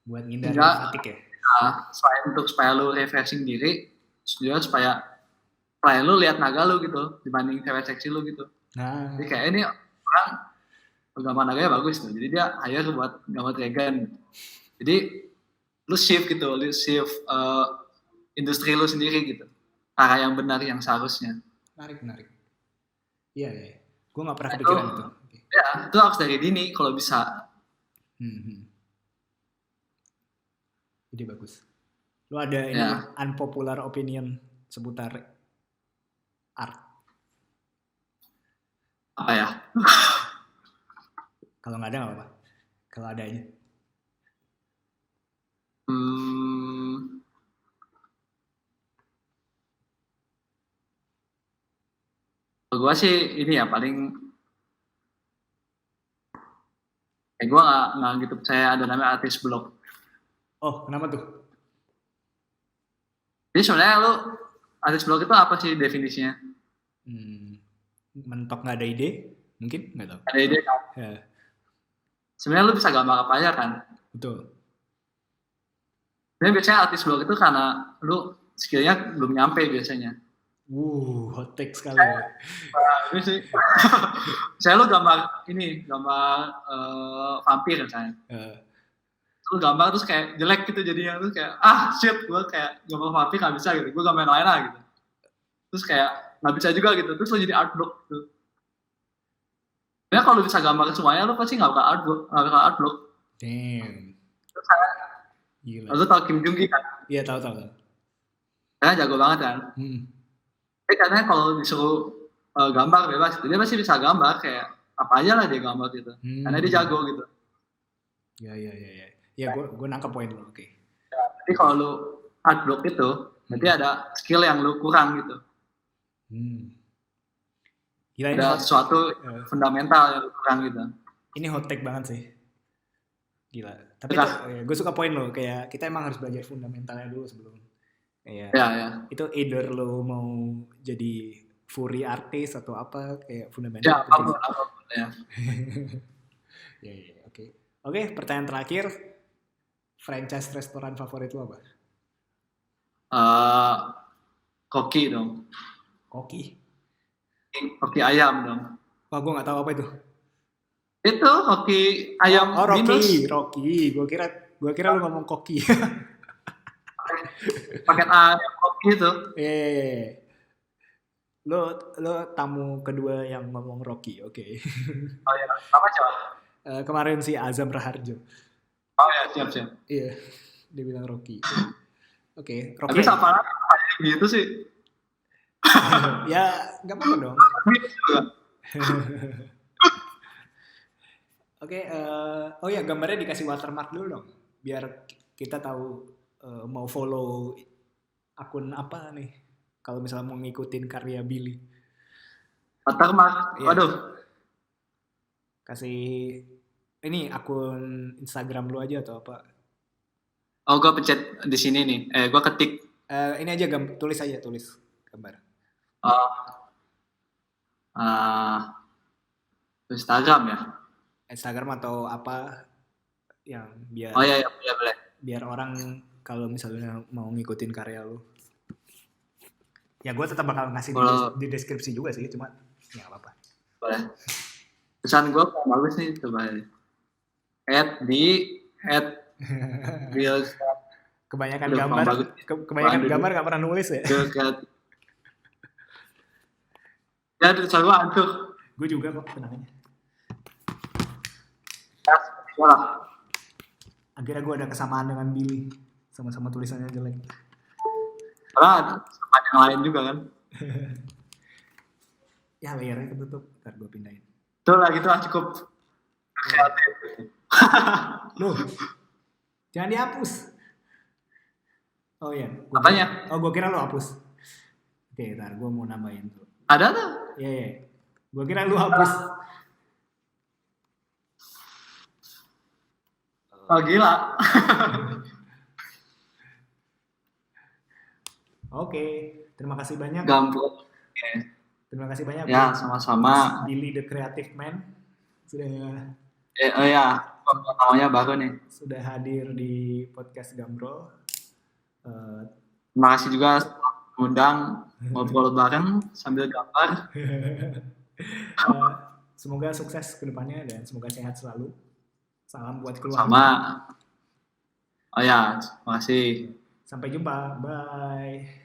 Buat ngindari Enggak. fatigue ya. Selain untuk supaya lu refreshing diri, juga supaya klien lu lihat naga lu gitu dibanding cewek seksi lu gitu. Nah, Jadi kayak ini orang gambar naganya bagus tuh, jadi dia hire buat gambar dragon. Jadi lu shift gitu, lu shift industri lu sendiri gitu, arah yang benar yang seharusnya. menarik. Iya. Gue nggak pernah kepikiran itu. Ya, itu harus dari dini kalau bisa. Jadi bagus. Lu ada ini unpopular opinion seputar art? Apa ya? Kalau nggak ada nggak apa-apa. Kalau ada aja. Gue sih ini ya paling gue nggak gitu percaya ada namanya artis blog. Oh, kenapa tuh? Jadi sebenarnya lu artis blog itu apa sih definisinya? Mentok nggak ada ide? Mungkin nggak tahu. Ada ide kan? Ya. Sebenarnya lu bisa gambar apa aja kan? Betul. Sebenarnya biasanya artis blog itu karena lu skillnya belum nyampe biasanya. Hot take sekali ya. Ini sih. Saya lu gambar vampir misalnya. Lu gambar terus kayak jelek gitu jadinya, terus kayak shit, gue kayak gambar vampir nggak bisa gitu, gue gambar yang lain lah gitu. Terus kayak nggak bisa juga gitu, terus lu jadi art block gitu. Ya kalau lu bisa gambar semuanya, lu pasti nggak bakal art block. Damn. Terus kayak, gila. lu tau Kim Jung Gi kan? Iya tahu. Karena jago banget kan. Tapi katanya kalau disuruh gambar bebas, dia pasti bisa gambar kayak apa aja lah dia gambar gitu. Karena dia jago gitu. Ya. Ya gue nangkep poin lo. Oke. Ya, jadi kalau lu art block itu, berarti ada skill yang lu kurang gitu. Gila, ada sesuatu fundamental yang lu kurang gitu. Ini hot take banget sih. Gila. Tapi gue suka poin lo, kayak kita emang harus belajar fundamentalnya dulu sebelum. Kayak itu either lo mau jadi furry artis atau apa, kayak fundamental. Ya, apapun ya. Ya, oke, pertanyaan terakhir. Franchise restoran favorit lo apa? Koki dong. Koki ayam dong. Wah, gue nggak tahu apa itu. Itu koki ayam. Rocky. Gue kira lu ngomong koki. Paket ayam koki itu. Lo tamu kedua yang ngomong Rocky, oke. Oh ya, apa coba? Kemarin si Azam Raharjo. Oh ya, siap. Iya, dia bilang Rocky. Oke, Rocky. Tapi siapa gitu sih? Ya, nggak apa-apa dong. Oke, oh ya, gambarnya dikasih watermark dulu dong, biar kita tahu mau follow akun apa nih, kalau misalnya mau ngikutin karya Billy. Watermark, waduh. Kasih ini akun Instagram lu aja atau apa? Oh, gue pencet di sini nih. Gue ketik. Ini aja tulis gambar. Instagram ya? Instagram atau apa yang biar. Oh iya, boleh. Biar orang kalau misalnya mau ngikutin karya lu. Ya gue tetap bakal ngasih di deskripsi juga sih, cuma ya nggak apa-apa. Boleh. Pesan gue bagus nih, coba. Kebanyakan gambar nggak pernah nulis ya. Ya, tulisan gue hancur. Gue juga kok, tenang aja. Akhirnya gue ada kesamaan dengan Billy, sama-sama tulisannya jelek. Karena sama yang lain juga kan. Ya layarnya ketutup, ntar gue pindahin. Tuh lah, gitu lah, cukup. Loh, jangan dihapus. Oh iya. Apanya? Gue kira lo hapus. Oke, ntar gue mau nambahin tuh. Ada tuh? Iya. Gue kira lo hapus. Oh gila. Oke, terima kasih banyak. Gampang. Okay. Terima kasih banyak Ya, buat sama-sama. Billy the Creative Man sudah Oh ya, namanya baru nih. sudah hadir di podcast Gambrol. Terima kasih juga undang ngobrol bareng sambil gambar. Semoga sukses ke depannya dan semoga sehat selalu. Salam buat keluarga. Sama. Oh ya, terima kasih. Sampai jumpa. Bye.